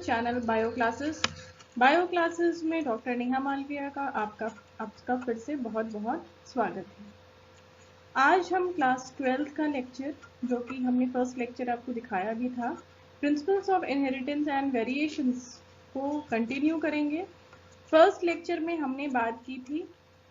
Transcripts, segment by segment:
Channel bio classes. Bio classes में doctor Neha Malviya का आपका फिर से बहुत बहुत स्वागत है। आज हम क्लास 12th का लेक्चर, जो कि हमने फर्स्ट लेक्चर आपको दिखाया भी था, principles of inheritance and variations को कंटिन्यू करेंगे। फर्स्ट लेक्चर में हमने बात की थी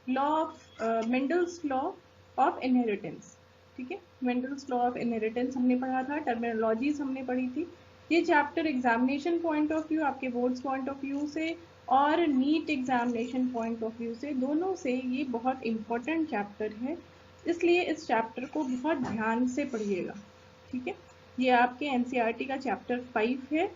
मेंडल्स लॉ ऑफ इनहेरिटेंस। ठीक है, मेंडल्स लॉ ऑफ इनहेरिटेंस हमने पढ़ा था, टर्मिनोलॉजीज हमने पढ़ी थी। ये chapter examination point of view, आपके बोर्ड्स पॉइंट ऑफ व्यू से और NEET examination point of view से, दोनों से ये बहुत इंपॉर्टेंट चैप्टर है, इसलिए इस चैप्टर को बहुत ध्यान से पढ़िएगा। ठीक है, ये आपके एनसीईआरटी का चैप्टर 5 है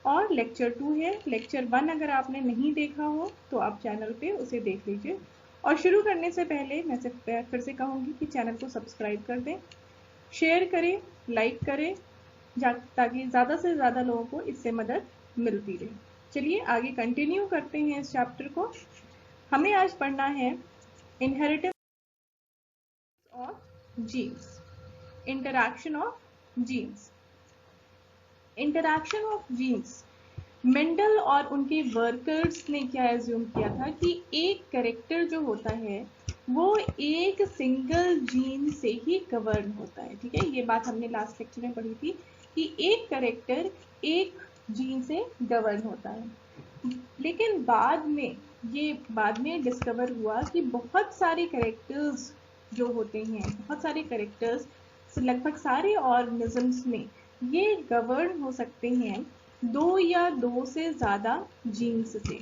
और लेक्चर 2 है। लेक्चर 1 अगर आपने नहीं देखा हो तो आप चैनल पे उसे देख लीजिए। और शुरू करने से पहले मैं फिर से कहूँगी कि चैनल को सब्सक्राइब कर दें, शेयर करें, लाइक करें, ताकि ज़्यादा से ज़्यादा लोगों को इससे मदद मिलती रहे। चलिए आगे कंटिन्यू करते हैं इस चैप्टर को। हमें आज पढ़ना है inheritance of genes, interaction of genes. Interaction of genes, Mendel और उनके वर्कर्स ने क्या एज्यूम किया था कि एक कैरेक्टर जो होता है वो एक सिंगल जीन से ही गवर्न होता है। ठीक है, ये बात हमने लास्ट लेक्चर में पढ़ी थी कि एक कैरेक्टर एक जीन से गवर्न होता है। लेकिन बाद में डिस्कवर हुआ कि बहुत सारे कैरेक्टर्स जो होते हैं, बहुत सारे कैरेक्टर्स लगभग सारे ऑर्गेनिजम्स में ये गवर्न हो सकते हैं 2 या 2 से ज़्यादा जीन्स से।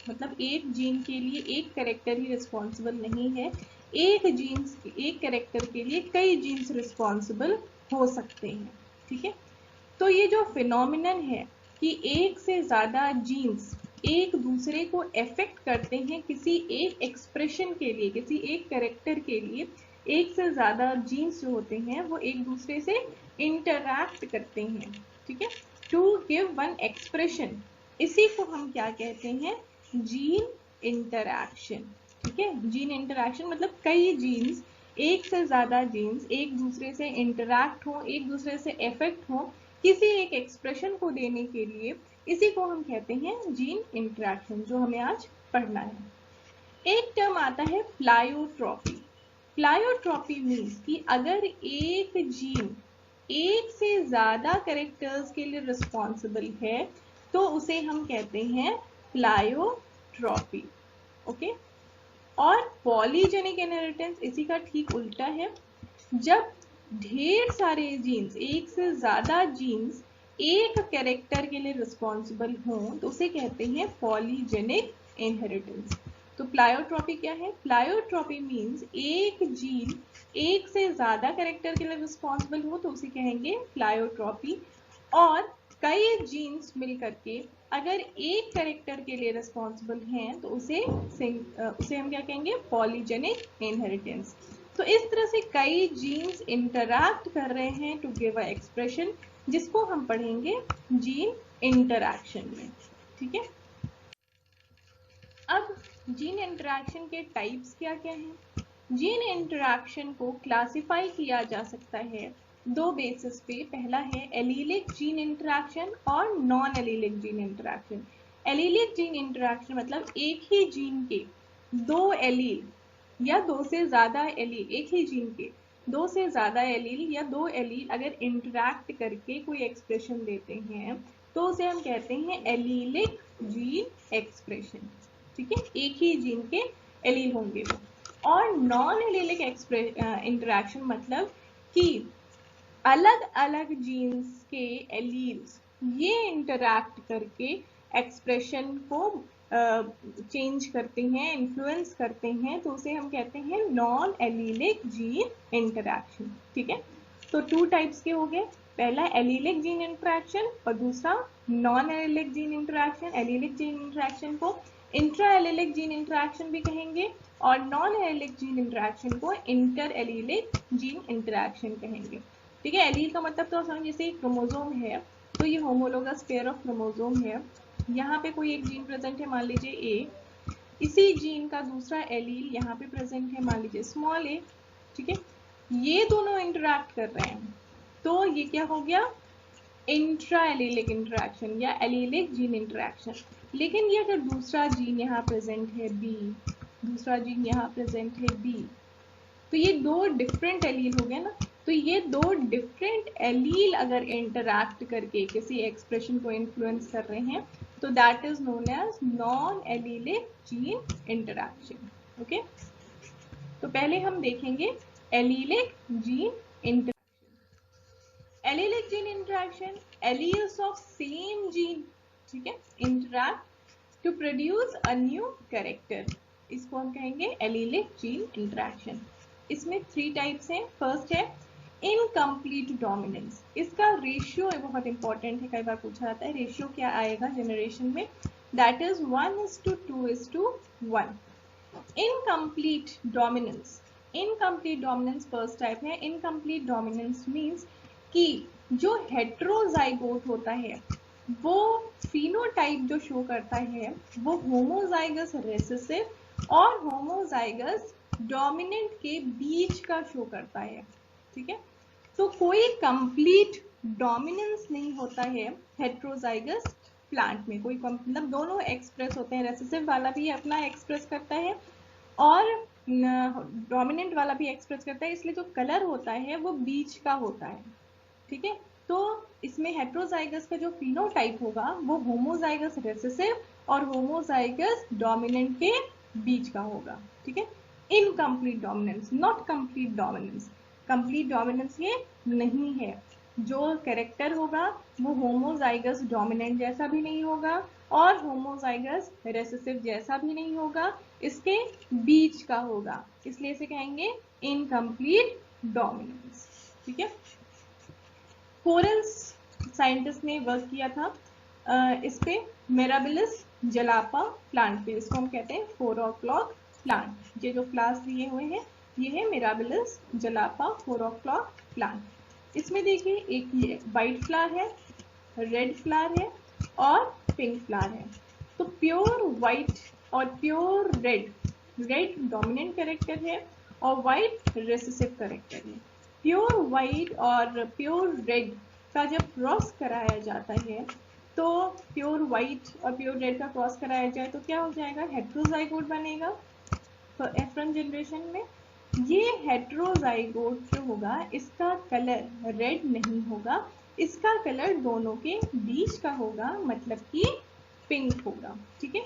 मतलब एक जीन के लिए एक कैरेक्टर ही रिस्पॉन्सिबल नहीं है, एक कैरेक्टर के लिए कई जीन्स रिस्पॉन्सिबल हो सकते हैं। ठीक है, तो ये जो फिनोमिनन है कि एक से ज़्यादा जीन्स एक दूसरे को एफेक्ट करते हैं किसी एक एक्सप्रेशन के लिए, किसी एक कैरेक्टर के लिए, एक से ज़्यादा जीन्स जो होते हैं वो एक दूसरे से इंटरैक्ट करते हैं। ठीक है, टू गिव वन एक्सप्रेशन, इसी को हम क्या कहते हैं? Gene interaction. ठीक है, जीन इंटरैक्शन मतलब कई जीन्स, एक से ज्यादा जीन्स एक दूसरे से इंटरैक्ट हो, एक दूसरे से इफेक्ट हो किसी एक एक्सप्रेशन को देने के लिए, इसी को हम कहते हैं जीन इंटरैक्शन, जो हमें आज पढ़ना है। एक टर्म आता है प्लायोट्रॉपी। प्लायोट्रॉपी मीन्स कि अगर एक जीन एक से ज्यादा कैरेक्टर्स के लिए रिस्पॉन्सिबल है तो उसे हम कहते हैं प्लायोट्रॉपी। ओके, और पॉलीजेनिक इनहेरिटेंस इसी का ठीक उल्टा है। जब ढेर सारे जीन्स, एक से ज्यादा जीन्स एक कैरेक्टर के लिए रिस्पॉन्सिबल हों तो उसे कहते हैं पॉलीजेनिक इनहेरिटेंस। तो प्लायोट्रॉपी क्या है? प्लायोट्रॉपी मीन्स एक जीन एक से ज्यादा कैरेक्टर के लिए रिस्पॉन्सिबल हो तो उसे कहेंगे प्लायोट्रॉपी, और कई जीन्स मिलकर के अगर एक कैरेक्टर के लिए रिस्पॉन्सिबल हैं तो उसे हम क्या कहेंगे? Polygenic inheritance. तो इस तरह से कई जीन्स इंटरैक्ट कर रहे हैं टू गिव अ एक्सप्रेशन, जिसको हम पढ़ेंगे जीन इंटरैक्शन में। ठीक है, अब जीन इंटरैक्शन के टाइप्स क्या क्या हैं? जीन इंटरैक्शन को क्लासिफाई किया जा सकता है 2 बेसिस पे। पहला है एलीलिक जीन इंटरैक्शन और non allelic gene interaction. Allelic gene interaction मतलब एक ही जीन के 2 एलील या 2 से ज्यादा एलील, एक ही जीन के 2 से ज्यादा एलील या 2 एलील अगर इंटरैक्ट करके कोई एक्सप्रेशन देते हैं तो उसे हम कहते हैं एलीलिक जीन एक्सप्रेशन। ठीक है, एक ही जीन के एलील होंगे वो। और नॉन एलीलिक इंटरैक्शन मतलब कि अलग अलग जीन्स के एलील्स ये इंटरैक्ट करके एक्सप्रेशन को चेंज करते हैं, इन्फ्लुएंस करते हैं, तो उसे हम कहते हैं नॉन एलीलिक जीन इंटरैक्शन। ठीक है, तो 2 टाइप्स के हो गए, पहला एलीलिक जीन इंटरैक्शन और दूसरा non allelic gene interaction. Allelic gene interaction को इंट्रा एलीलिक जीन इंटरैक्शन भी कहेंगे और नॉन एलीलिक जीन इंटरैक्शन को इंटर एलीलिक जीन इंटरैक्शन कहेंगे। ठीक है, एलील का मतलब तो समझ, जैसे क्रोमोसोम है तो ये होमोलोगस पेयर ऑफ क्रोमोसोम है, यहाँ पे कोई एक जीन प्रेजेंट है, मान लीजिए ए, इसी जीन का दूसरा एलील यहाँ पे प्रेजेंट है, मान लीजिए स्मॉल ए। ठीक है, ये दोनों इंटरैक्ट कर रहे हैं तो ये क्या हो गया? इंट्रा एलीलिक इंटरेक्शन या एलीलिक जीन इंटरेक्शन। लेकिन ये अगर दूसरा जीन यहाँ प्रेजेंट है बी, दूसरा जीन यहाँ प्रेजेंट है बी, तो ये दो डिफरेंट एलील हो गए ना। तो ये दो डिफरेंट एलील अगर इंटरैक्ट करके किसी एक्सप्रेशन को इन्फ्लुएंस कर रहे हैं तो that is known as non allelic gene interaction. Okay, तो पहले हम देखेंगे allelic gene interaction. Allelic gene interaction, alleles of same gene, ठीक है, interact to produce a new character, इसको हम कहेंगे एलीलिक जीन इंटरैक्शन। इसमें 3 टाइप्स हैं। फर्स्ट है इनकम्प्लीट डोमिनेंस, इसका रेशियो बहुत इंपॉर्टेंट है, कई बार पूछा जाता है रेशियो क्या आएगा जनरेशन में, that is 1:2:1। Incomplete dominance, incomplete dominance first type है। इनकम्प्लीट डोमिनेंस मीन्स कि जो हेट्रोजाइगोट होता है वो फिनोटाइप जो शो करता है वो होमोजाइगस रेसेसिव और होमोजाइगस डोमिनेंट के बीच का शो करता है, ठीक है। तो कोई कंप्लीट डोमिनेंस नहीं होता है हेट्रोजाइगस प्लांट में, कोई मतलब दोनों एक्सप्रेस होते हैं, रेसेसिव वाला भी अपना एक्सप्रेस करता है और डोमिनेंट वाला भी एक्सप्रेस करता है, इसलिए जो कलर होता है वो बीच का होता है, ठीक है। तो इसमें हेट्रोजाइगस का जो फिनोटाइप होगा वो होमोजाइगस रेसेसिव और होमोजाइगस डोमिनेंट के बीच का होगा, ठीक है। Incomplete dominance, not complete dominance, complete dominance ये नहीं है। जो कैरेक्टर होगा वो होमोजाइगस डोमिनेंट जैसा भी नहीं होगा और होमोजाइगस रेसेसिव जैसा भी नहीं होगा, इसके बीच का होगा, इसलिए इसे कहेंगे इनकम्प्लीट डोमिनेंस, ठीक है। कोरल्स साइंटिस्ट ने वर्क किया था इस पे, मिराबिलिस जलापा प्लांट पे, इसको हम कहते हैं 4 o'clock प्लांट। ये जो क्लास दिए हुए हैं ये है मिराबिलिस जलापा 4 o'clock प्लांट। इसमें देखिए एक ये वाइट फ्लावर है, रेड फ्लावर है और पिंक फ्लावर है। तो प्योर वाइट और pure red, red dominant character है और वाइट रेसेसिव कैरेक्टर है। प्योर वाइट और प्योर रेड का जब क्रॉस कराया जाता है तो प्योर वाइट और प्योर रेड का क्रॉस कराया जाए तो क्या हो जाएगा, हेट्रोजाइगोट बनेगा। तो F1 जनरेशन में ये हेट्रोजाइगोट जो होगा इसका कलर रेड नहीं होगा, इसका कलर दोनों के बीच का होगा, मतलब कि पिंक होगा, ठीक है।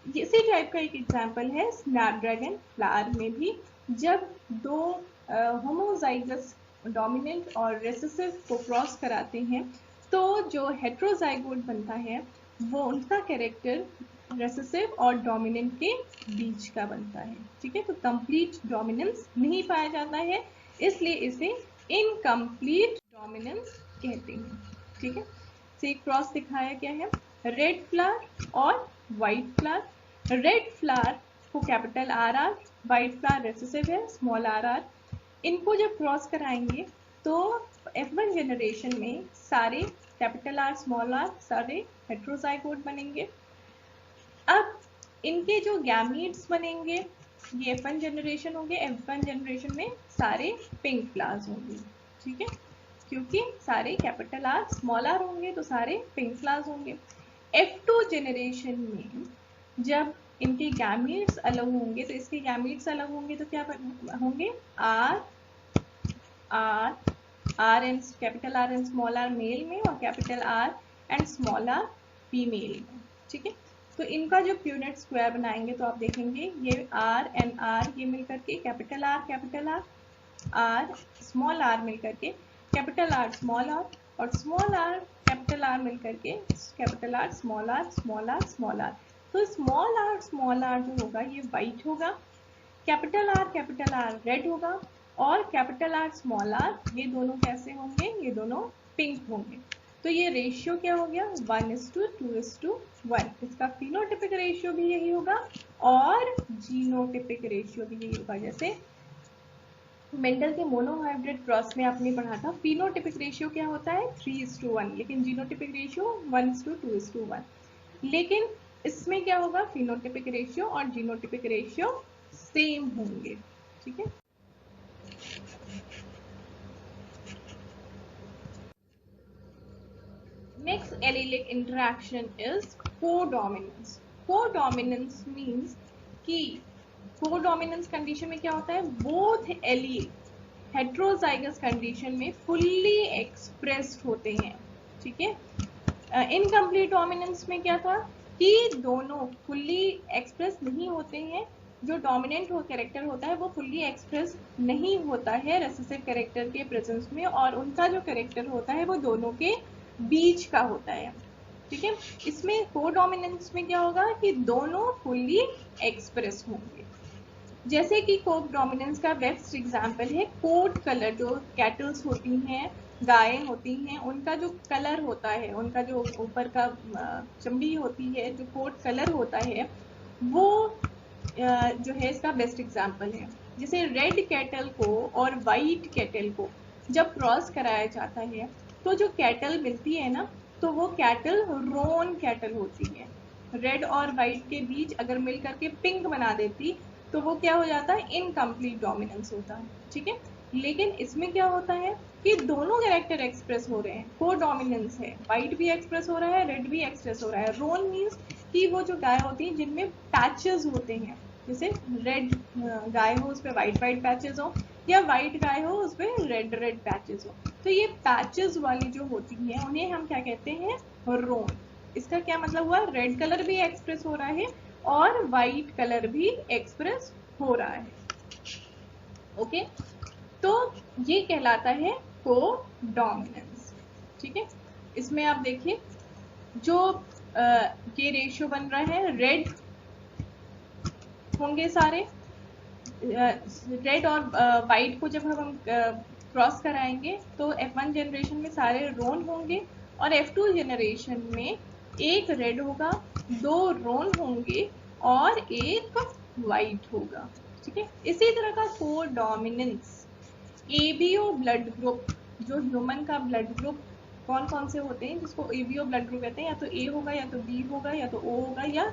इसी टाइप का एक एग्जाम्पल है स्नैपड्रैगन फ्लावर में भी, जब दो होमोजाइगस डोमिनेंट और रेसेसिव को क्रॉस कराते हैं तो जो हेट्रोजाइगोट बनता है वो उनका कैरेक्टर रेसेसिव और डोमिनेंट के बीच का बनता है, ठीक है। तो कंप्लीट डोमिनेंस नहीं पाया जाता है, इसलिए इसे इनकम्प्लीट डोमिनेंस कहते हैं, ठीक है। से क्रॉस दिखाया गया है रेड फ्लावर और व्हाइट फ्लावर। रेड फ्लावर को capital RR, white flower recessive है स्मॉल RR। इनको जब क्रॉस कराएंगे तो F1 जनरेशन में सारे कैपिटल R स्मॉल r सारे हेट्रोजाइगोट बनेंगे। अब इनके जो गैमीट्स बनेंगे ये F1 जनरेशन होंगे, F1 जनरेशन में सारे पिंक फ्लावर्स होंगे, ठीक है, क्योंकि सारे कैपिटल R स्मॉल r होंगे तो सारे पिंक फ्लावर्स होंगे। F2 जनरेशन में जब इनके गैमीट्स अलग होंगे तो इसके गैमीट्स अलग होंगे तो क्या होंगे, R and capital R and small r male में और capital R and small r female में, ठीक है। तो इनका जो प्यूनेट स्क्वायर बनाएंगे तो आप देखेंगे ये R एंड R ये मिलकर के कैपिटल R स्मॉल r मिलकर के कैपिटल R स्मॉल r और स्मॉल r कैपिटल R मिलकर के capital R small r small r small r। तो स्मॉल r जो होगा ये वाइट होगा, कैपिटल R रेड होगा और कैपिटल R स्मॉल r ये दोनों कैसे होंगे, ये दोनों पिंक होंगे। तो ये रेशियो क्या हो गया 1:2:1। इसका फिनोटिपिक रेशियो भी यही होगा और जीनोटिपिक रेशियो भी यही होगा। जैसे मेंडल के मोनोहाइब्रिड क्रॉस में आपने पढ़ा था फिनोटिपिक रेशियो क्या होता है 3:1, लेकिन जीनोटिपिक रेशियो 1:2:1। लेकिन इसमें क्या होगा, फिनोटिपिक रेशियो और जीनोटिपिक रेशियो सेम होंगे, ठीक है। Next allelic interaction is codominance. Codominance means कि कोडोमिनेंस कंडीशन में क्या होता है, बोथ एलील हेट्रोजाइगस कंडीशन में फुल्ली एक्सप्रेस्ड होते हैं, ठीक है। इनकम्प्लीट डोमिनेंस में क्या था कि दोनों फुल्ली एक्सप्रेस नहीं होते हैं, जो डोमिनेंट कैरेक्टर होता है वो फुल्ली एक्सप्रेस नहीं होता है रेसेसिव कैरेक्टर के प्रेजेंस में, और उनका जो कैरेक्टर होता है वो दोनों के बीच का होता है, ठीक है। इसमें कोडोमिनेंस में क्या होगा कि दोनों फुल्ली एक्सप्रेस होंगे। जैसे कि कोडोमिनेंस का बेस्ट एग्जांपल है कोट कलर। जो कैटल्स होती हैं, गायें होती हैं, उनका जो कलर होता है, उनका जो ऊपर का चमड़ी होती है, जो कोट कलर होता है, वो जो है इसका बेस्ट एग्जांपल है। जैसे रेड कैटल को और वाइट कैटल को जब क्रॉस कराया जाता है तो जो कैटल मिलती है ना, तो वो कैटल रोन कैटल होती है। रेड और वाइट के बीच अगर मिल करके पिंक बना देती तो वो क्या हो जाता है, इनकम्प्लीट डोमिनेंस होता है, ठीक है। लेकिन इसमें क्या होता है कि दोनों कैरेक्टर एक्सप्रेस हो रहे हैं, को डोमिनेंस है, वाइट भी एक्सप्रेस हो रहा है, रेड भी एक्सप्रेस हो रहा है। रोन मीन्स कि वो जो गाय होती है जिनमें पैचेस होते हैं, जैसे रेड गाय हो उस पर वाइट वाइट पैचेस हो, या वाइट गाय हो उस पर रेड रेड पैचेस हो, तो ये पैचेस वाली जो होती है उन्हें हम क्या कहते हैं, रोन। इसका क्या मतलब हुआ, रेड कलर भी एक्सप्रेस हो रहा है और वाइट कलर भी एक्सप्रेस हो रहा है, ओके। तो ये कहलाता है कोडोमिनेंस, ठीक है। इसमें आप देखिए जो ये रेशियो बन रहा है, रेड होंगे सारे, रेड और वाइट को जब हम क्रॉस कराएंगे तो F1 जनरेशन में सारे रोन होंगे, और F2 जनरेशन में एक रेड होगा, दो रोन होंगे और एक वाइट होगा, ठीक है। इसी तरह का कोडोमिनेंस एबीओ ब्लड ग्रुप, जो ह्यूमन का ब्लड ग्रुप कौन कौन से होते हैं जिसको एबीओ ब्लड ग्रुप कहते हैं, या तो ए होगा या तो बी होगा या तो ओ होगा या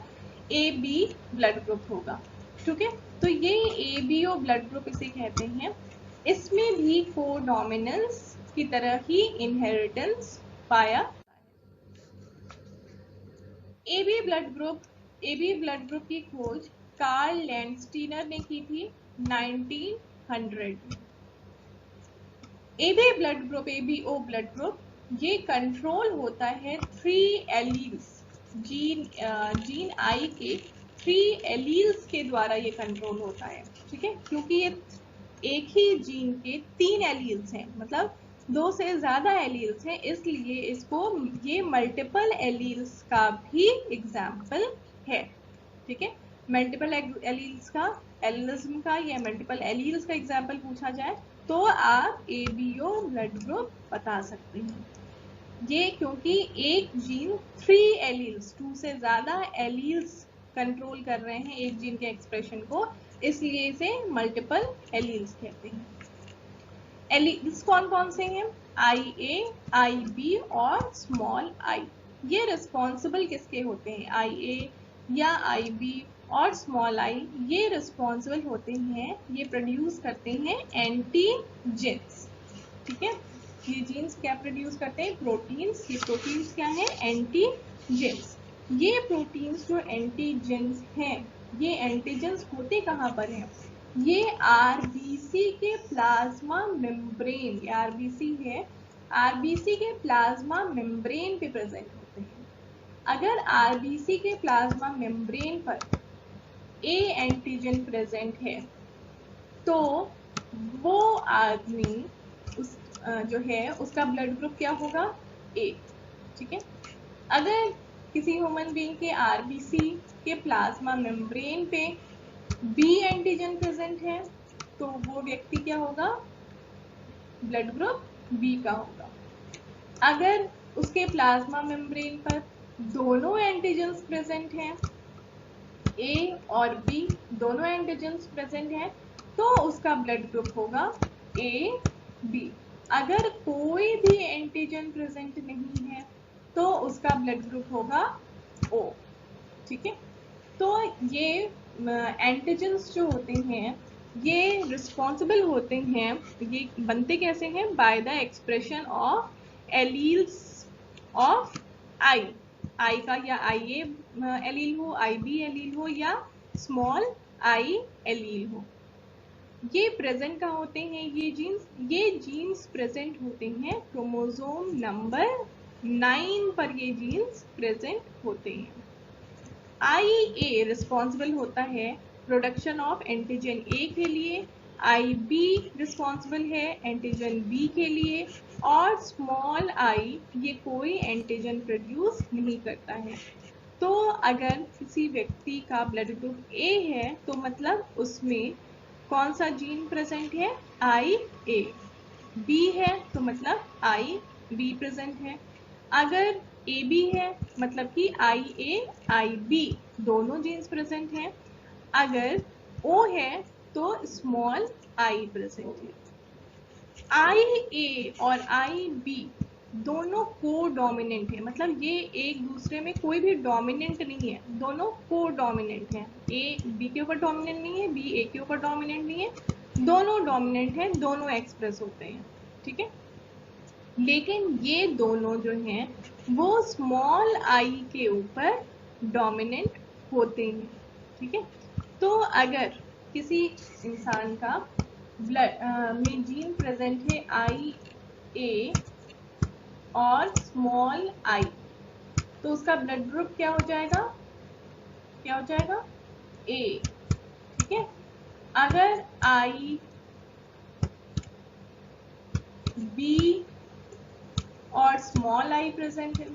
ए बी ब्लड ग्रुप होगा, ठीक है। तो ये एबीओ ब्लड ग्रुप इसे कहते हैं। इसमें भी कोडोमिनेंस की तरह ही इनहेरिटेंस पाया। एबी ब्लड ग्रुप की खोज कार्ल लैंडस्टीनर ने की थी 1900 में। AB blood group, ABO blood group, ये कंट्रोल होता है 3 एलील्स, जीन आई के 3 एलील्स के द्वारा ये कंट्रोल होता है, ठीक है। क्योंकि ये एक ही जीन के 3 एलील्स हैं, मतलब 2 से ज्यादा एलील्स हैं, इसलिए इसको ये मल्टीपल एलील्स का भी एग्जाम्पल है, ठीक है। मल्टीपल एलील्स का, एलिज्म का या मल्टीपल एलील्स का एग्जाम्पल पूछा जाए तो आप एबीओ ब्लड ग्रुप बता सकते हैं। ये क्योंकि एक जीन 3 एलील्स, 2 से ज्यादा एलील्स कंट्रोल कर रहे हैं एक जीन के एक्सप्रेशन को, इसलिए इसे मल्टीपल एलील्स कहते हैं। एलील्स कौन कौन से हैं, IA, IB और स्मॉल आई। ये रिस्पॉन्सिबल किसके होते हैं, IA या IB और स्मॉल आई, ये रिस्पॉन्सिबल होते हैं, ये प्रोड्यूस करते हैं एंटीजेंस, ठीक है। ये जीन्स क्या प्रोड्यूस करते हैं, प्रोटीन्स। ये प्रोटीन्स क्या हैं, एंटीजेंस। ये प्रोटीन्स जो एंटीजेंस हैं, ये एंटीजेंस होते कहाँ पर हैं, ये आरबीसी के प्लाज्मा मेम्ब्रेन, ये आरबीसी है, आरबीसी के प्लाज्मा मेम्ब्रेन पे प्रेजेंट होते हैं। अगर आरबीसी के प्लाज्मा मेम्ब्रेन पर ए एंटीजन प्रेजेंट है तो वो आदमी उस जो है उसका ब्लड ग्रुप क्या होगा, ए, ठीक है। अगर किसी ह्यूमन बीइंग के आरबीसी के प्लाज्मा मेम्ब्रेन पे बी एंटीजन प्रेजेंट है तो वो व्यक्ति क्या होगा, ब्लड ग्रुप बी का होगा। अगर उसके प्लाज्मा मेम्ब्रेन पर दोनों एंटीजन्स प्रेजेंट हैं, ए और बी दोनों एंटीजन्स प्रेजेंट हैं, तो उसका ब्लड ग्रुप होगा ए बी। अगर कोई भी एंटीजन प्रेजेंट नहीं है तो उसका ब्लड ग्रुप होगा ओ, ठीक है। तो ये एंटीजन्स जो होते हैं ये रिस्पॉन्सिबल होते हैं, ये बनते कैसे हैं, by the expression of alleles of I का या आई ए एलील हो, आई बी एलील हो या स्मॉल आई एलील हो। ये प्रेजेंट कहाँ होते हैं ये जीन्स प्रेजेंट होते हैं क्रोमोसोम नंबर 9 पर ये जीन्स प्रेजेंट होते हैं। आई ए रिस्पॉन्सिबल होता है प्रोडक्शन ऑफ एंटीजन ए के लिए, आई बी रिस्पॉन्सिबल है एंटीजन बी के लिए, और स्मॉल आई ये कोई एंटीजन प्रोड्यूस नहीं करता है। तो अगर किसी व्यक्ति का ब्लड ग्रुप ए है तो मतलब उसमें कौन सा जीन प्रेजेंट है, आई ए। बी है तो मतलब आई बी प्रेजेंट है। अगर ए बी है मतलब कि आई ए आई बी दोनों जीन्स प्रेजेंट हैं। अगर ओ है तो स्मॉल आई प्रेजेंट है। आई ए और आई बी दोनों को डोमिनेंट है, मतलब ये एक दूसरे में कोई भी डोमिनेंट नहीं है, दोनों को डोमिनेंट है। ए बी के ऊपर डोमिनेंट नहीं है, बी ए के ऊपर डोमिनेंट नहीं है, दोनों डोमिनेंट है, दोनों एक्सप्रेस होते हैं। ठीक है, लेकिन ये दोनों जो हैं वो स्मॉल आई के ऊपर डोमिनेंट होते हैं। ठीक है, तो अगर किसी इंसान का ब्लड में जीन प्रेजेंट है आई ए और स्मॉल आई, तो उसका ब्लड ग्रुप क्या हो जाएगा, ए। ठीक है, अगर आई बी और स्मॉल आई प्रेजेंट है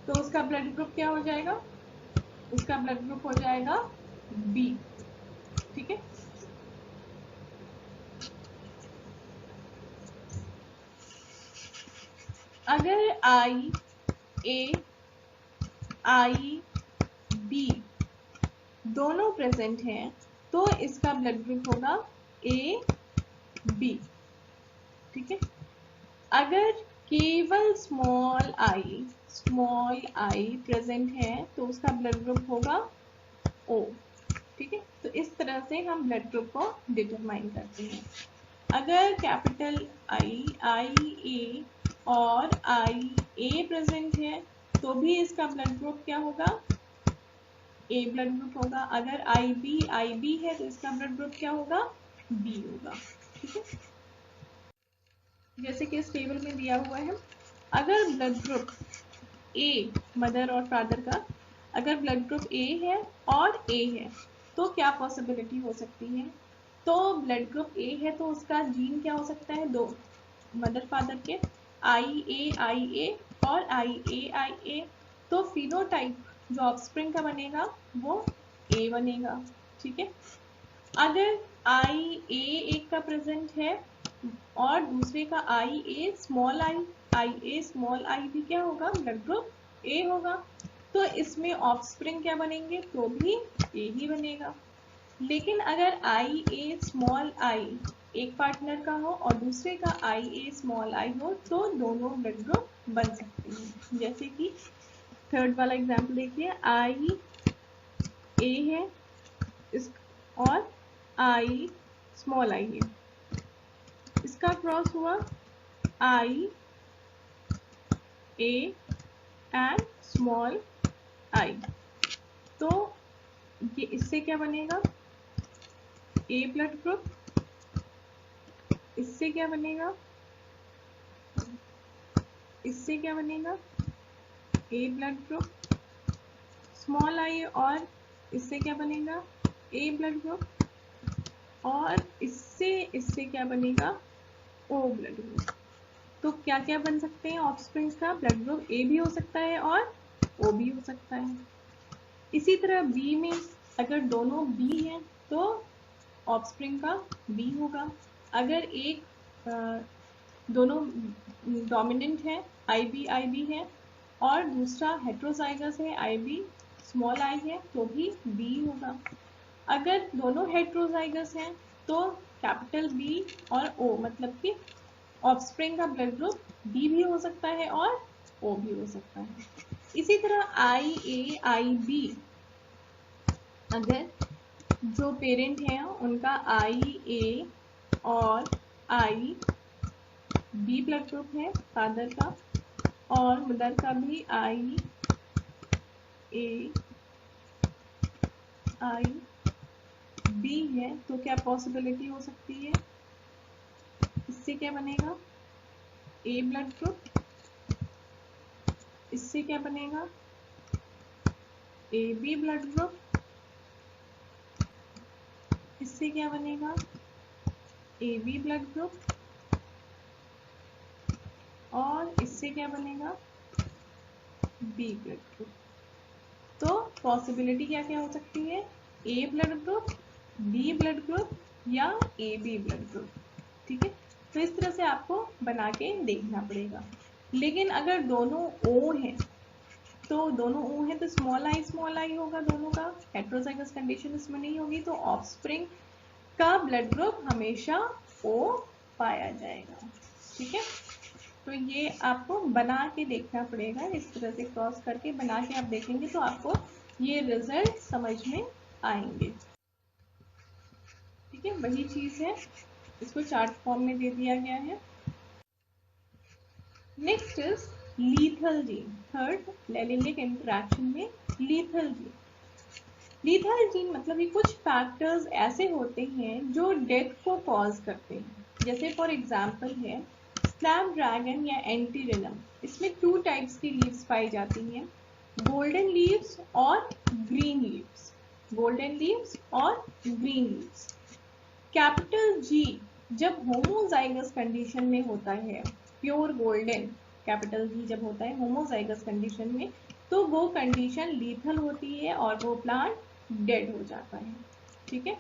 तो उसका ब्लड ग्रुप क्या हो जाएगा, उसका ब्लड ग्रुप हो जाएगा बी। ठीक है, अगर आई ए आई बी दोनों प्रेजेंट हैं तो इसका ब्लड ग्रुप होगा ए बी। ठीक है, अगर केवल स्मॉल आई प्रेजेंट है तो उसका ब्लड ग्रुप होगा ओ। ठीक है, तो इस तरह से हम ब्लड ग्रुप को डिटरमाइन करते हैं। अगर कैपिटल आई ए और आई ए प्रेजेंट है तो भी इसका ब्लड ग्रुप क्या होगा, ए ब्लड ग्रुप होगा। अगर आई बी है तो इसका ब्लड ग्रुप क्या होगा, बी होगा। ठीक है, जैसे कि इस टेबल में दिया हुआ है, अगर ब्लड ग्रुप ए मदर और फादर का, अगर ब्लड ग्रुप ए है और ए है तो क्या पॉसिबिलिटी हो सकती है, तो ब्लड ग्रुप ए है तो उसका जीन क्या हो सकता है, दो मदर फादर के आई ए और आई ए, तो फिनोटाइप जो ऑफस्प्रिंग का बनेगा वो ए बनेगा। ठीक है, अगर आई ए एक का प्रेजेंट है और दूसरे का आई ए स्मॉल आई भी क्या होगा, ब्लड ग्रुप ए होगा, तो इसमें ऑफस्प्रिंग क्या बनेंगे, तो भी ए ही बनेगा। लेकिन अगर आई ए स्मॉल आई एक पार्टनर का हो और दूसरे का आई ए स्मॉल आई हो तो दोनों ब्लड ग्रुप बन सकते हैं। जैसे कि थर्ड वाला एग्जाम्पल देखिए, आई ए है इस और आई स्मॉल आई है, इसका क्रॉस हुआ आई ए एंड स्मॉल आई, तो ये इससे क्या बनेगा, ए ब्लड ग्रुप, इससे क्या बनेगा, ए ब्लड ग्रुप स्मॉल आई, और इससे क्या बनेगा, ए ब्लड ग्रुप, और इससे क्या बनेगा, ओ ब्लड ग्रुप। तो क्या क्या बन सकते हैं ऑफस्प्रिंग का, ब्लड ग्रुप ए भी हो सकता है और ओ भी हो सकता है। इसी तरह बी में अगर दोनों बी हैं तो ऑफस्प्रिंग का बी होगा। अगर एक दोनों डोमिनेंट है आई बी है और दूसरा हेट्रोजाइगस है आई बी स्मॉल आई है तो भी बी होगा। अगर दोनों हेट्रोजाइगस हैं तो कैपिटल बी और ओ, मतलब कि ऑफस्प्रिंग का ब्लड ग्रुप बी भी हो सकता है और ओ भी हो सकता है। इसी तरह आई ए आई बी, अगर जो पेरेंट हैं उनका आई ए और आई बी ब्लड ग्रुप है फादर का, और मदर का भी आई बी है, तो क्या पॉसिबिलिटी हो सकती है? इससे क्या बनेगा? ए ब्लड ग्रुप, इससे क्या बनेगा? ए बी ब्लड ग्रुप, इससे क्या बनेगा? ए बी ब्लड ग्रुप, और इससे क्या बनेगा? B blood group. तो पॉसिबिलिटी क्या क्या हो सकती है? A blood group, B blood group, या ए बी ब्लड ग्रुप। ठीक है, तो इस तरह से आपको बना के देखना पड़ेगा। लेकिन अगर दोनों ओ हैं, तो दोनों ओ है तो स्मॉल आई होगा दोनों का, हेट्रोजाइगस कंडीशन इसमें नहीं होगी, तो ऑफस्प्रिंग का ब्लड ग्रुप हमेशा ओ पाया जाएगा। ठीक है, तो ये आपको बना के देखना पड़ेगा, इस तरह से क्रॉस करके बना के आप देखेंगे तो आपको ये रिजल्ट समझ में आएंगे। ठीक है, वही चीज है, इसको चार्ट फॉर्म में दे दिया गया है। Next is lethal gene, third allelic interaction में लीथल जीन। लीथल जीन मतलब ये कुछ फैक्टर्स ऐसे होते हैं जो डेथ को कॉज करते हैं। जैसे फॉर एग्जांपल है स्नैपड्रैगन या एंटीरिनम, इसमें 2 टाइप्स की लीव्स पाई जाती हैं, गोल्डन लीव्स और ग्रीन लीव्स, गोल्डन लीव्स और ग्रीन लीव्स। कैपिटल जी जब होमोजाइगस कंडीशन में होता है, प्योर गोल्डन कैपिटल जी जब होता है होमोजाइगस कंडीशन में, तो वो कंडीशन लीथल होती है और वो प्लांट डेड हो जाता है। ठीक है,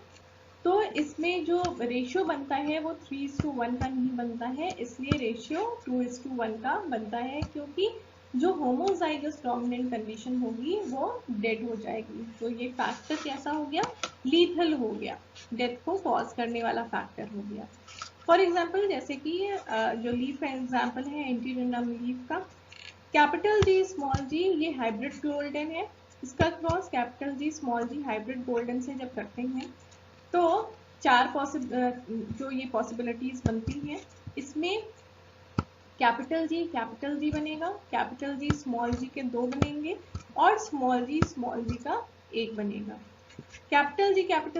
तो इसमें जो रेशियो बनता है वो 3:1 का नहीं बनता है, इसलिए रेशियो 2:1 का बनता है, क्योंकि जो होमोजाइगस डोमिनेंट कंडीशन होगी वो डेड हो जाएगी। तो ये फैक्टर कैसा हो गया? लीथल हो गया, डेथ को कॉज करने वाला फैक्टर हो गया। फॉर एग्जाम्पल जैसे कि जो लीफ का एग्जाम्पल है एंटीरिनम लीफ का, कैपिटल जी स्मॉल जी ये हाइब्रिड गोल्डन है, इसका क्रॉस कैपिटल जी स्मॉल जी हाइब्रिड गोल्डन से जब करते हैं तो 4 जो ये पॉसिबिलिटीज बनती हैं, इसमें कैपिटल जी बनेगा, कैपिटल जी स्मॉल जी के 2 बनेंगे, और स्मॉल जी का 1 बनेगा। कैपिटल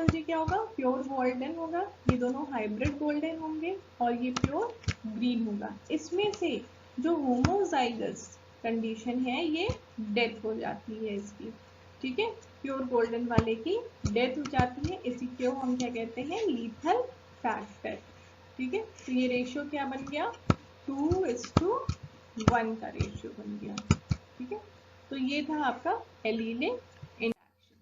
जी क्या होगा? प्योर गोल्डन होगा, ये दोनों हाइब्रिड गोल्डन होंगे, और ये प्योर ग्रीन होगा। इसमें से जो होमोजाइगस कंडीशन है ये डेथ हो जाती है इसकी। ठीक है, प्योर गोल्डन वाले की डेथ हो जाती है, इसी को हम क्या कहते हैं? Lethal factor. ठीक है, तो ये रेशियो क्या बन गया? 2:1 का रेशियो बन गया। ठीक है, तो ये था आपका एलीलिक इंटरैक्शन।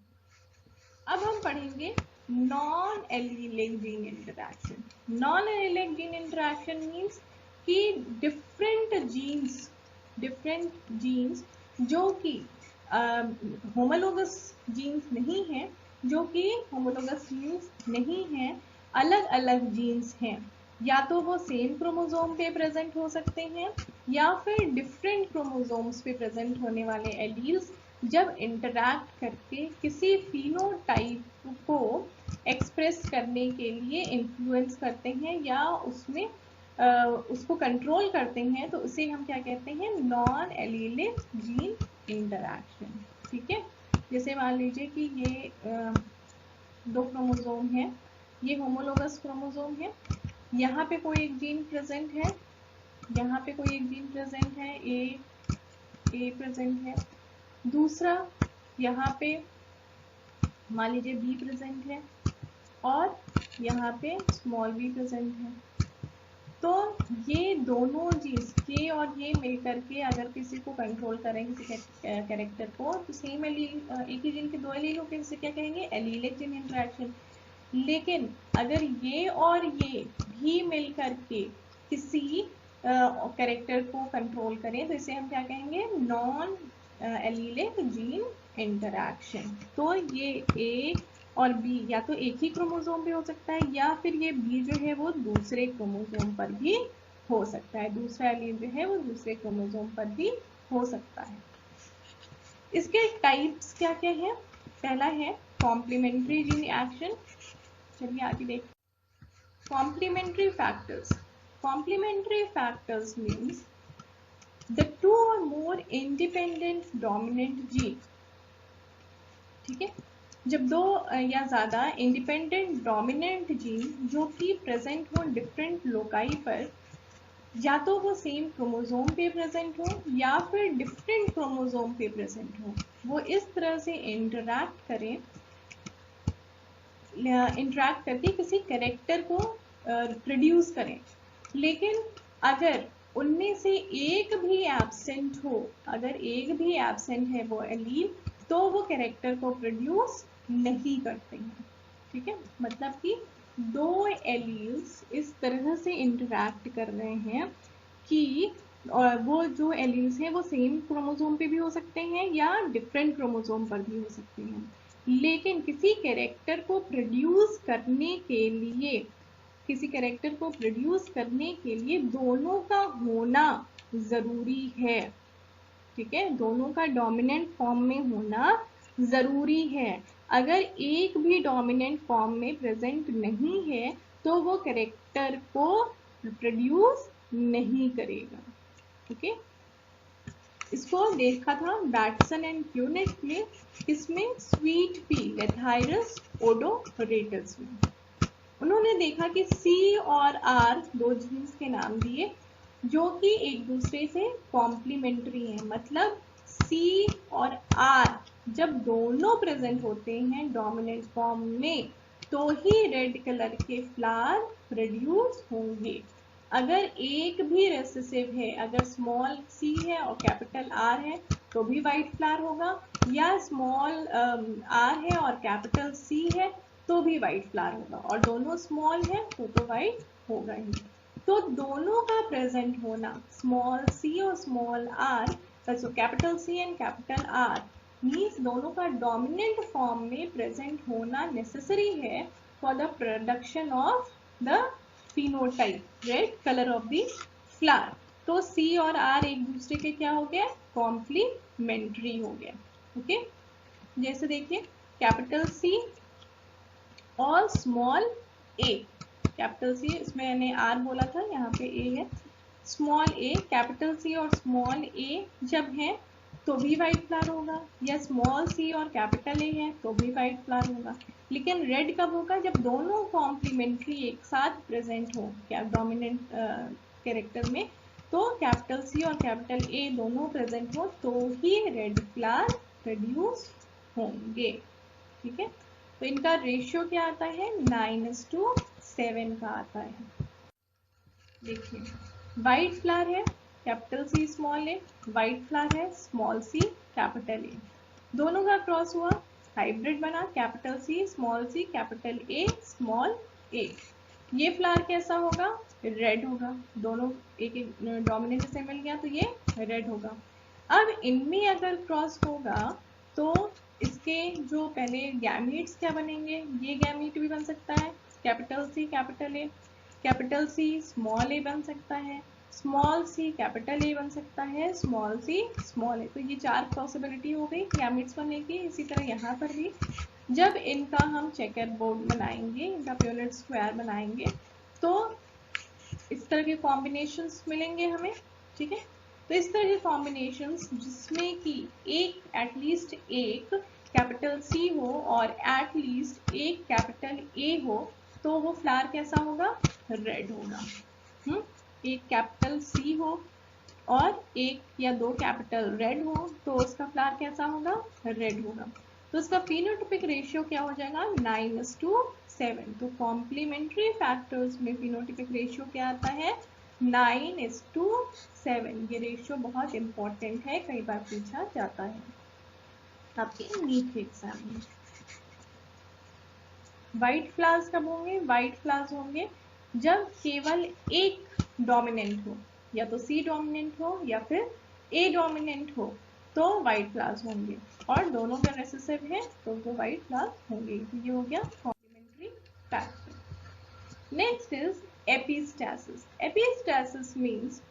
अब हम पढ़ेंगे non allelic gene interaction. Non allelic gene interaction means कि डिफरेंट जीन्स जो कि होमोलोगस जीन्स नहीं है, जो कि होमोलोगस जीन्स नहीं है, अलग अलग जीन्स हैं, या तो वो सेम क्रोमोसोम पे प्रेजेंट हो सकते हैं या फिर डिफरेंट क्रोमोसोम्स पे प्रेजेंट होने वाले एलील्स जब इंटरैक्ट करके किसी फिनोटाइप को एक्सप्रेस करने के लिए इन्फ्लुएंस करते हैं या उसमें उसको कंट्रोल करते हैं, तो उसे हम क्या कहते हैं? Non allelic gene interaction. ठीक है, जैसे मान लीजिए कि ये 2 क्रोमोसोम है, ये होमोलोगस क्रोमोसोम है, यहाँ पे कोई एक जीन प्रेजेंट है, यहाँ पे कोई एक जीन प्रेजेंट है, ए प्रेजेंट है, दूसरा यहाँ पे मान लीजिए बी प्रेजेंट है, और यहाँ पे स्मॉल बी प्रेजेंट है। तो ये दोनों जीन्स के और ये मिलकर के अगर किसी को कंट्रोल करें, किसी कैरेक्टर को, तो सेम एक ही जीन के 2 एलील होकर इसे क्या कहेंगे? Allelic gene interaction. लेकिन अगर ये और ये भी मिलकर के किसी कैरेक्टर को कंट्रोल करें, तो इसे हम क्या कहेंगे? Non allelic gene interaction. तो ये ए और बी या तो एक ही क्रोमोसोम पे हो सकता है, या फिर ये बी जो है वो दूसरे क्रोमोसोम पर भी हो सकता है, दूसरा एलील जो है वो दूसरे क्रोमोसोम पर भी हो सकता है। इसके टाइप्स क्या क्या है? पहला है कॉम्प्लीमेंट्री जीन एक्शन। चलिए आगे देखते हैं। Complementary factors, complementary factors means the two or more independent dominant gene, ठीक है, जब दो या ज्यादा इंडिपेंडेंट डोमिनेंट जीन जो कि प्रेजेंट हो डिफरेंट लोकाई पर, या तो वो सेम क्रोमोसोम पे प्रेजेंट हो या फिर डिफरेंट क्रोमोसोम पे प्रेजेंट हो, वो इस तरह से इंटरैक्ट करके किसी कैरेक्टर को प्रोड्यूस करें। लेकिन अगर उनमें से एक भी एब्सेंट हो, अगर एक भी एब्सेंट है वो एलील, तो वो कैरेक्टर को प्रोड्यूस नहीं करते हैं, ठीक है। मतलब कि दो एलील्स इस तरह से इंटरैक्ट कर रहे हैं कि वो जो एलील्स हैं वो सेम क्रोमोसोम पे भी हो सकते हैं या डिफरेंट क्रोमोसोम पर भी हो सकते हैं, लेकिन किसी कैरेक्टर को प्रोड्यूस करने के लिए, किसी कैरेक्टर को प्रोड्यूस करने के लिए दोनों का होना जरूरी है, ठीक है, दोनों का डोमिनेंट फॉर्म में होना जरूरी है। अगर एक भी डोमिनेंट फॉर्म में प्रेजेंट नहीं है तो वो कैरेक्टर को प्रोड्यूस नहीं करेगा, ओके। इसको देखा था बैटसन एंड क्यूनेट ने, इसमें स्वीट पी लेथाइरस ओडोरेटस में। उन्होंने देखा कि सी और आर दो जीन्स के नाम दिए जो कि एक दूसरे से कॉम्प्लीमेंट्री हैं, मतलब सी और आर जब दोनों प्रेजेंट होते हैं डोमिनेंट फॉर्म में तो ही रेड कलर के फ्लावर प्रोड्यूस होंगे। अगर एक भी रेसेसिव है, अगर स्मॉल सी है और कैपिटल आर है तो भी वाइट फ्लावर होगा, या स्मॉल आर है और कैपिटल सी है तो भी वाइट फ्लावर होगा, और दोनों स्मॉल है तो वाइट होगा ही। तो दोनों का प्रेजेंट होना, स्मॉल सी और small R, so capital C and capital R means दोनों का डोमिनेंट फॉर्म में प्रेजेंट होना नेसेसरी है for the production of the phenotype, red colour of the flower. तो सी और आर एक दूसरे के क्या हो गया, कॉम्प्लीमेंट्री हो गया, ओके। जैसे देखिए कैपिटल सी और स्मॉल ए, कैपिटल सी, इसमें मैंने आर बोला था, यहाँ पे ए है, स्मॉल ए, कैपिटल सी और स्मॉल ए जब है तो भी वाइट फ्लावर होगा, या स्मॉल सी और कैपिटल ए है तो भी वाइट फ्लावर होगा। लेकिन रेड कब होगा, जब दोनों कॉम्प्लीमेंट्री एक साथ प्रेजेंट हो क्या डोमिनेंट कैरेक्टर में, तो कैपिटल सी और कैपिटल ए दोनों प्रेजेंट हो तो ही रेड फ्लावर प्रोड्यूस होंगे, ठीक है। तो इनका रेशियो क्या आता है, 9:7 का आता है। देखिए वाइट फ्लावर है capital C small A, white flower है स्मॉल सी कैपिटल ए, दोनों का क्रॉस हुआ, हाइब्रिड बना, capital C capital A small A. ये फ्लावर कैसा होगा, रेड होगा, दोनों एक एक डोमिनेंट से मिल गया तो ये रेड होगा। अब इनमें अगर क्रॉस होगा तो इसके जो पहले गैमीट्स क्या बनेंगे, ये गैमीट भी बन सकता है capital C capital A, capital C small A बन सकता है, स्मॉल सी कैपिटल ए बन सकता है, स्मॉल सी स्मॉल ए। तो ये चार पॉसिबिलिटी हो गई गैमीट्स बनने की। इसी तरह यहाँ पर भी जब इनका हम चेकर बोर्ड बनाएंगे, इनका प्यूनेट स्क्वायर बनाएंगे तो इस तरह के कॉम्बिनेशंस मिलेंगे हमें, ठीक है। तो इस तरह के कॉम्बिनेशंस जिसमें कि एक एटलीस्ट एक कैपिटल सी हो और एटलीस्ट एक कैपिटल ए हो तो वो फ्लावर कैसा होगा, रेड होगा। एक कैपिटल सी हो और एक या दो कैपिटल रेड हो तो उसका फ्लावर कैसा होगा, रेड होगा। तो उसका फिनोटाइपिक रेशियो क्या हो जाएगा, 9:7। तो कॉम्प्लीमेंट्री फैक्टर्स में फिनोटाइपिक रेशियो क्या आता है, 9:7। ये रेशियो बहुत इंपॉर्टेंट है, कई बार पूछा जाता है आपके नीट एग्जाम में। व्हाइट फ्लावर्स कब होंगे, व्हाइट फ्लावर्स होंगे जब केवल एक डोमिनेंट हो, या तो सी डोमिनेंट हो या फिर ए डोमिनेंट हो तो व्हाइट फ्लावर्स होंगे, और दोनों का रेसेसिव है तो वो व्हाइट फ्लावर्स होंगे। तो ये हो गया complementary factor. Next is epistasis. Epistasis means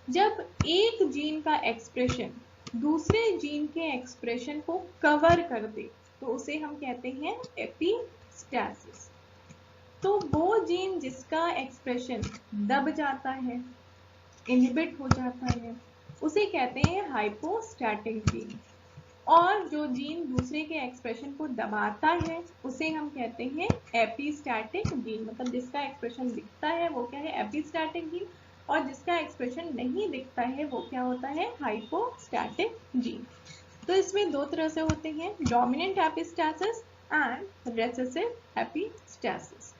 जब एक जीन का एक्सप्रेशन दूसरे जीन के एक्सप्रेशन को कवर कर दे तो उसे हम कहते हैं एपिस्टैसिस। तो वो जीन जिसका एक्सप्रेशन दब जाता है, इनहिबिट हो जाता है, उसे कहते हैं हाइपोस्टैटिक जीन। और जो जीन दूसरे के एक्सप्रेशन को दबाता है उसे हम कहते हैं एपिस्टैटिक जीन। मतलब जिसका एक्सप्रेशन दिखता है वो क्या है, एपिस्टैटिक जीन, और जिसका एक्सप्रेशन नहीं दिखता है वो क्या होता है, हाइपोस्टैटिक जीन। तो इसमें दो तरह से होते हैं, dominant epistasis and recessive epistasis.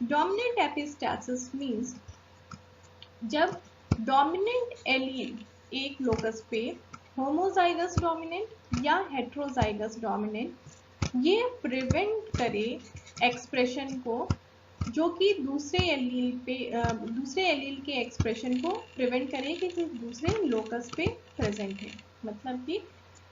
Dominant epistasis means जब डोमिनेंट एलील एक लोकस पे होमोजाइगस डोमिनेंट या हेट्रोजाइगस डोमिनेंट ये प्रिवेंट करे एक्सप्रेशन को, जो कि दूसरे एलील के एक्सप्रेशन को प्रिवेंट करे कि जो दूसरे लोकस पे प्रेजेंट है। मतलब कि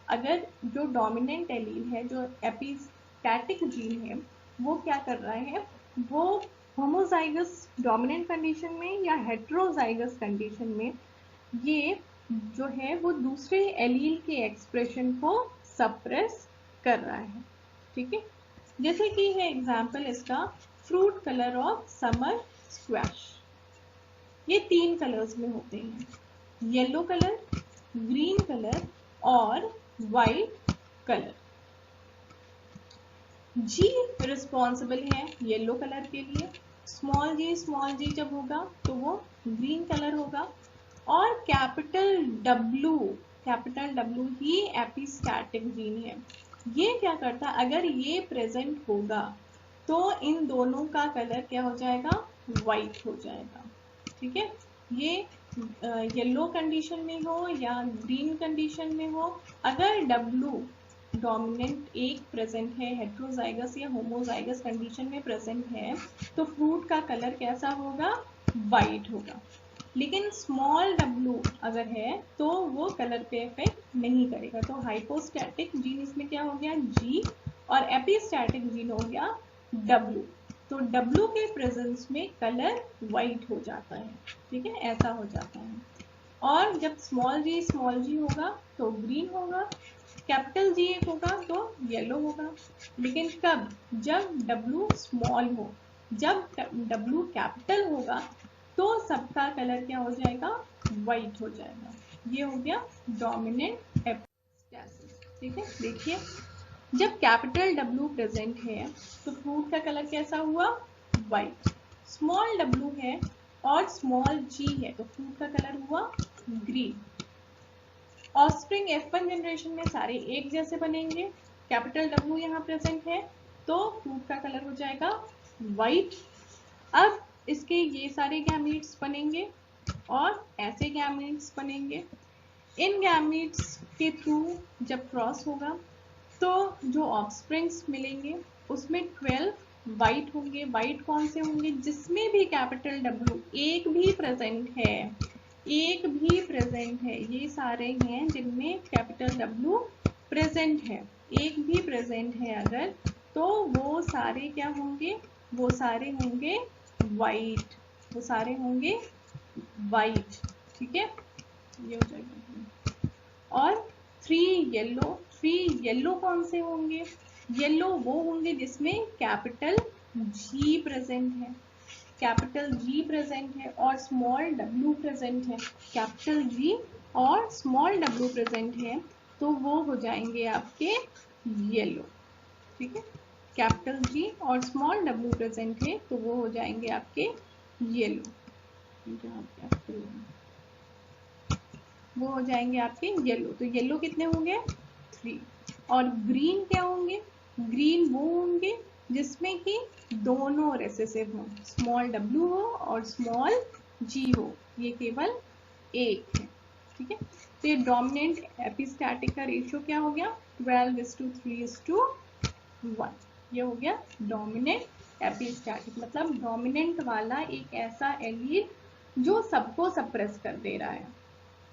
अगर जो डोमिनेंट एलील है, जो एपिस्टैटिक जीन है, वो क्या कर रहा है, वो होमोजाइगस डोमिनेंट कंडीशन में या हेट्रोजाइगस कंडीशन में ये जो है वो दूसरे एलील के एक्सप्रेशन को सप्रेस कर रहा है। ठीक है, जैसे कि है एग्जाम्पल इसका fruit colour of summer squash. ये 3 कलर्स में होते हैं, येलो कलर, ग्रीन कलर और वाइट कलर। जी रिस्पॉन्सिबल है येलो कलर के लिए, स्मॉल जी जब होगा तो वो ग्रीन कलर होगा, और कैपिटल डब्ल्यू ही एपिस्टैटिक जीन है। ये क्या करता है, अगर ये प्रेजेंट होगा तो इन दोनों का कलर क्या हो जाएगा, वाइट हो जाएगा। ठीक है, ये येलो कंडीशन में हो या ग्रीन कंडीशन में हो, अगर डब्ल्यू डोमिनेंट एक प्रेजेंट है, हेट्रोजाइगस या होमोजाइगस कंडीशन में प्रेजेंट है, तो फ्रूट का कलर कैसा होगा, वाइट होगा। लेकिन स्मॉल डब्ल्यू अगर है तो वो कलर पे इफेक्ट नहीं करेगा। तो हाइपोस्टैटिक जीन इसमें क्या हो गया, जी, और एपिस्टैटिक जीन हो गया डब्ल्यू। तो डब्ल्यू के प्रेजेंस में कलर वाइट हो जाता है। ठीक है, ऐसा हो जाता है। और जब स्मॉल जी होगा तो ग्रीन होगा, कैपिटल जी एक होगा तो येलो होगा। लेकिन कब, जब डब्ल्यू स्मॉल हो, जब डब्ल्यू कैपिटल होगा तो सबका कलर क्या हो जाएगा, वाइट हो जाएगा। ये हो गया डोमिनेंट एपिस्टैसिस। ठीक है, देखिए जब कैपिटल डब्ल्यू प्रेजेंट है तो फ्रूट का कलर कैसा हुआ, वाइट। स्मॉल डब्ल्यू है और स्मॉल जी है तो फ्रूट का कलर हुआ ग्रीन। ऑफस्प्रिंग F1 जनरेशन में सारे एक जैसे बनेंगे, कैपिटल डब्ल्यू यहाँ प्रेजेंट है तो फ्रूट का कलर हो जाएगा वाइट। अब इसके ये सारे गैमीट्स बनेंगे और ऐसे गैमीट्स बनेंगे। इन गैमीट्स के थ्रू जब क्रॉस होगा तो जो ऑफस्प्रिंग्स मिलेंगे उसमें 12 वाइट होंगे। वाइट कौन से होंगे, जिसमें भी कैपिटल डब्ल्यू एक भी प्रेजेंट है, एक भी प्रेजेंट है। ये सारे हैं जिनमें कैपिटल डब्ल्यू प्रेजेंट है, एक भी प्रेजेंट है अगर, तो वो सारे क्या होंगे, वो सारे होंगे वाइट, वो सारे होंगे वाइट। ठीक है, ये हो जाएगा। और 3 येलो कौन से होंगे, येलो वो होंगे जिसमें कैपिटल जी प्रेजेंट है, कैपिटल जी प्रेजेंट है और स्मॉल डब्ल्यू प्रेजेंट है। कैपिटल जी और स्मॉल डब्ल्यू प्रेजेंट है तो वो हो जाएंगे आपके येलो। ठीक है, कैपिटल जी और स्मॉल डब्ल्यू प्रेजेंट है तो वो हो जाएंगे आपके येलो, वो हो जाएंगे आपके येलो। तो येलो कितने होंगे, 3। और ग्रीन क्या होंगे, ग्रीन वो होंगे जिसमें कि दोनों रेसेसिव हो, स्मॉल डब्ल्यू हो और स्मॉल जी हो, ये केवल एक है। ठीक है, तो ये डोमिनेंट एपिस्टैटिक का रेशियो क्या हो गया, 12:3:1। ये हो गया डोमिनेंट एपिस्टैटिक। मतलब डोमिनेंट वाला एक ऐसा एलील जो सबको सप्रेस कर दे रहा है,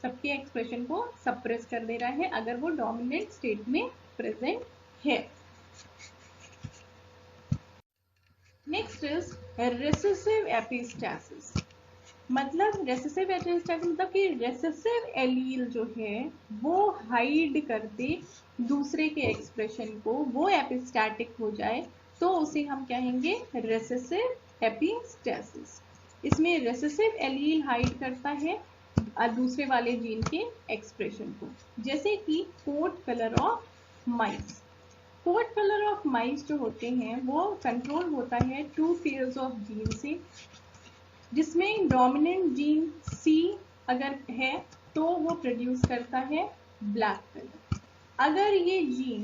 सबके एक्सप्रेशन को सप्रेस कर दे रहा है अगर वो डोमिनेंट स्टेट में प्रेजेंट है। Next is recessive epistasis. मतलब रेसेसिव एपिस्टैसिस मतलब कि रेसेसिव एलील जो है वो हाइड कर दे दूसरे के एक्सप्रेशन को, वो एपिस्टैटिक हो जाए तो उसे हम कहेंगे रेसेसिव एपिस्टेसिस। इसमें रेसेसिव एलील हाइड करता है दूसरे वाले जीन के एक्सप्रेशन को, जैसे कि coat colour of mice. Coat colour of mice जो होते हैं वो कंट्रोल होता है 2 पेयर्स ऑफ जीन से, जिसमें डोमिनेंट जीन सी अगर है तो वो प्रोड्यूस करता है ब्लैक कलर। अगर ये जीन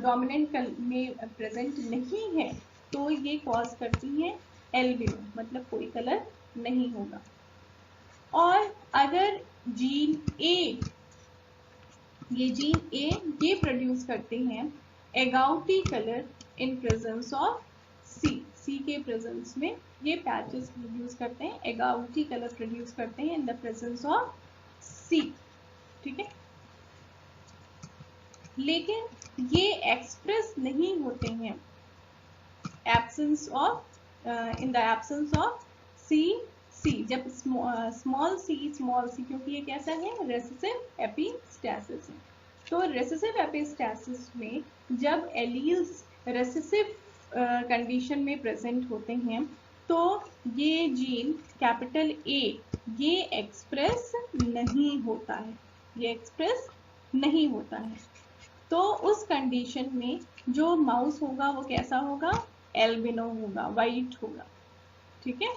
डोमिनेंट में प्रेजेंट नहीं है तो ये कॉज करती हैं एल्बिनो, मतलब कोई कलर नहीं होगा। और अगर जीन ए, ये प्रोड्यूस करते हैं agouti colour in presence of C के प्रेजेंस में ये पैचेस प्रोड्यूस करते हैं, एगाउटी कलर प्रोड्यूस करते हैं in the presence of C. ठीक है, लेकिन ये एक्सप्रेस नहीं होते हैं absence of in the absence of C जब स्मॉल सी, क्योंकि ये कैसा है, रेसेसिव एपिस्टेसिस है। तो रेसेसिव एपिस्टेसिस में जब एलील्स रेसेसिव कंडीशन में प्रेजेंट होते हैं तो ये जीन कैपिटल ए ये एक्सप्रेस नहीं होता है, ये एक्सप्रेस नहीं होता है। तो उस कंडीशन में जो माउस होगा वो कैसा होगा, एल्बिनो होगा, वाइट होगा। ठीक है,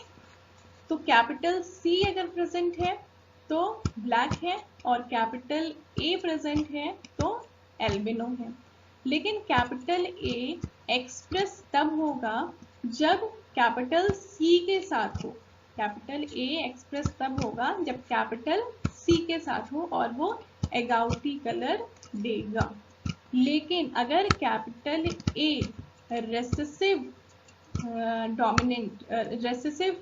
तो कैपिटल सी अगर प्रेजेंट है तो ब्लैक है और कैपिटल ए प्रेजेंट है तो एल्बिनो है। लेकिन कैपिटल ए एक्सप्रेस तब होगा जब कैपिटल सी के साथ हो, कैपिटल ए एक्सप्रेस तब होगा जब कैपिटल सी के साथ हो और वो एगाउटी कलर देगा। लेकिन अगर capital A recessive dominant recessive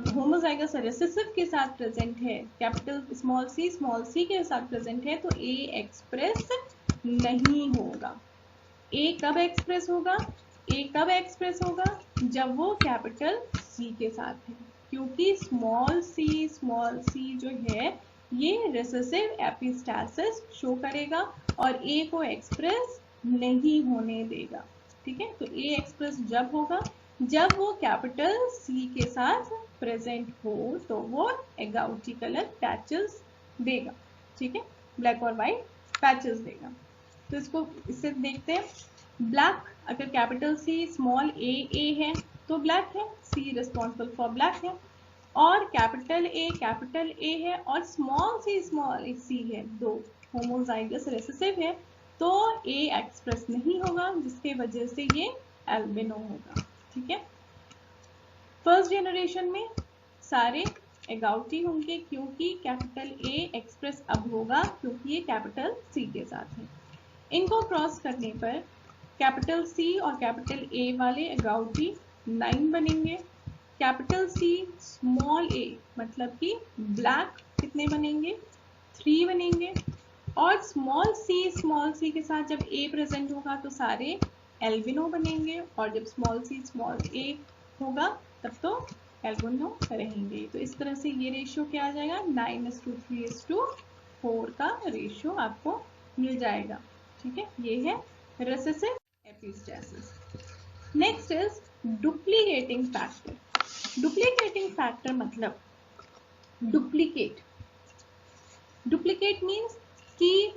homozygous recessive के साथ प्रेजेंट है, कैपिटल स्मॉल सी के साथ प्रेजेंट है तो ए एक्सप्रेस नहीं होगा। ए कब एक्सप्रेस होगा, ए कब एक्सप्रेस होगा, जब वो कैपिटल सी के साथ है, क्योंकि स्मॉल सी जो है ये रेसेसिव एपिस्टेसिस शो करेगा और ए को एक्सप्रेस नहीं होने देगा। ठीक है, तो ए एक्सप्रेस जब होगा जब वो कैपिटल सी के साथ प्रेजेंट हो तो वो एगाउटी कलर पैचेस देगा। ठीक है, ब्लैक और वाइट पैचेस देगा। तो इससे देखते हैं, ब्लैक अगर कैपिटल सी स्मॉल ए है तो ब्लैक है, सी रिस्पॉन्सिबल फॉर ब्लैक है। और कैपिटल ए है और स्मॉल सी है, दो होमोजाइगस रेसेसिव है तो ए एक्सप्रेस नहीं होगा, जिसके वजह से ये एल्बिनो होगा। ठीक है, फर्स्ट जनरेशन में सारे एगाउटी होंगे क्योंकि कैपिटल ए एक्सप्रेस अब होगा क्योंकि ये कैपिटल सी के साथ है। इनको क्रॉस करने पर कैपिटल सी और कैपिटल ए वाले एगाउटी 9 बनेंगे। कैपिटल सी स्मॉल ए मतलब कि ब्लैक कितने बनेंगे, 3 बनेंगे। और स्मॉल सी के साथ जब ए प्रेजेंट होगा तो सारे एल्बिनो बनेंगे और जब स्मॉल ए होगा तब तो एल्बिनो रहेंगे। तो इस तरह से ये रेशियो क्या आ जाएगा, 9:3:4 का रेशियो आपको मिल जाएगा। ठीक है, ये है recessive epistasis. Next is duplicating factor. Duplicating factor मतलब डुप्लीकेट मीन्स कि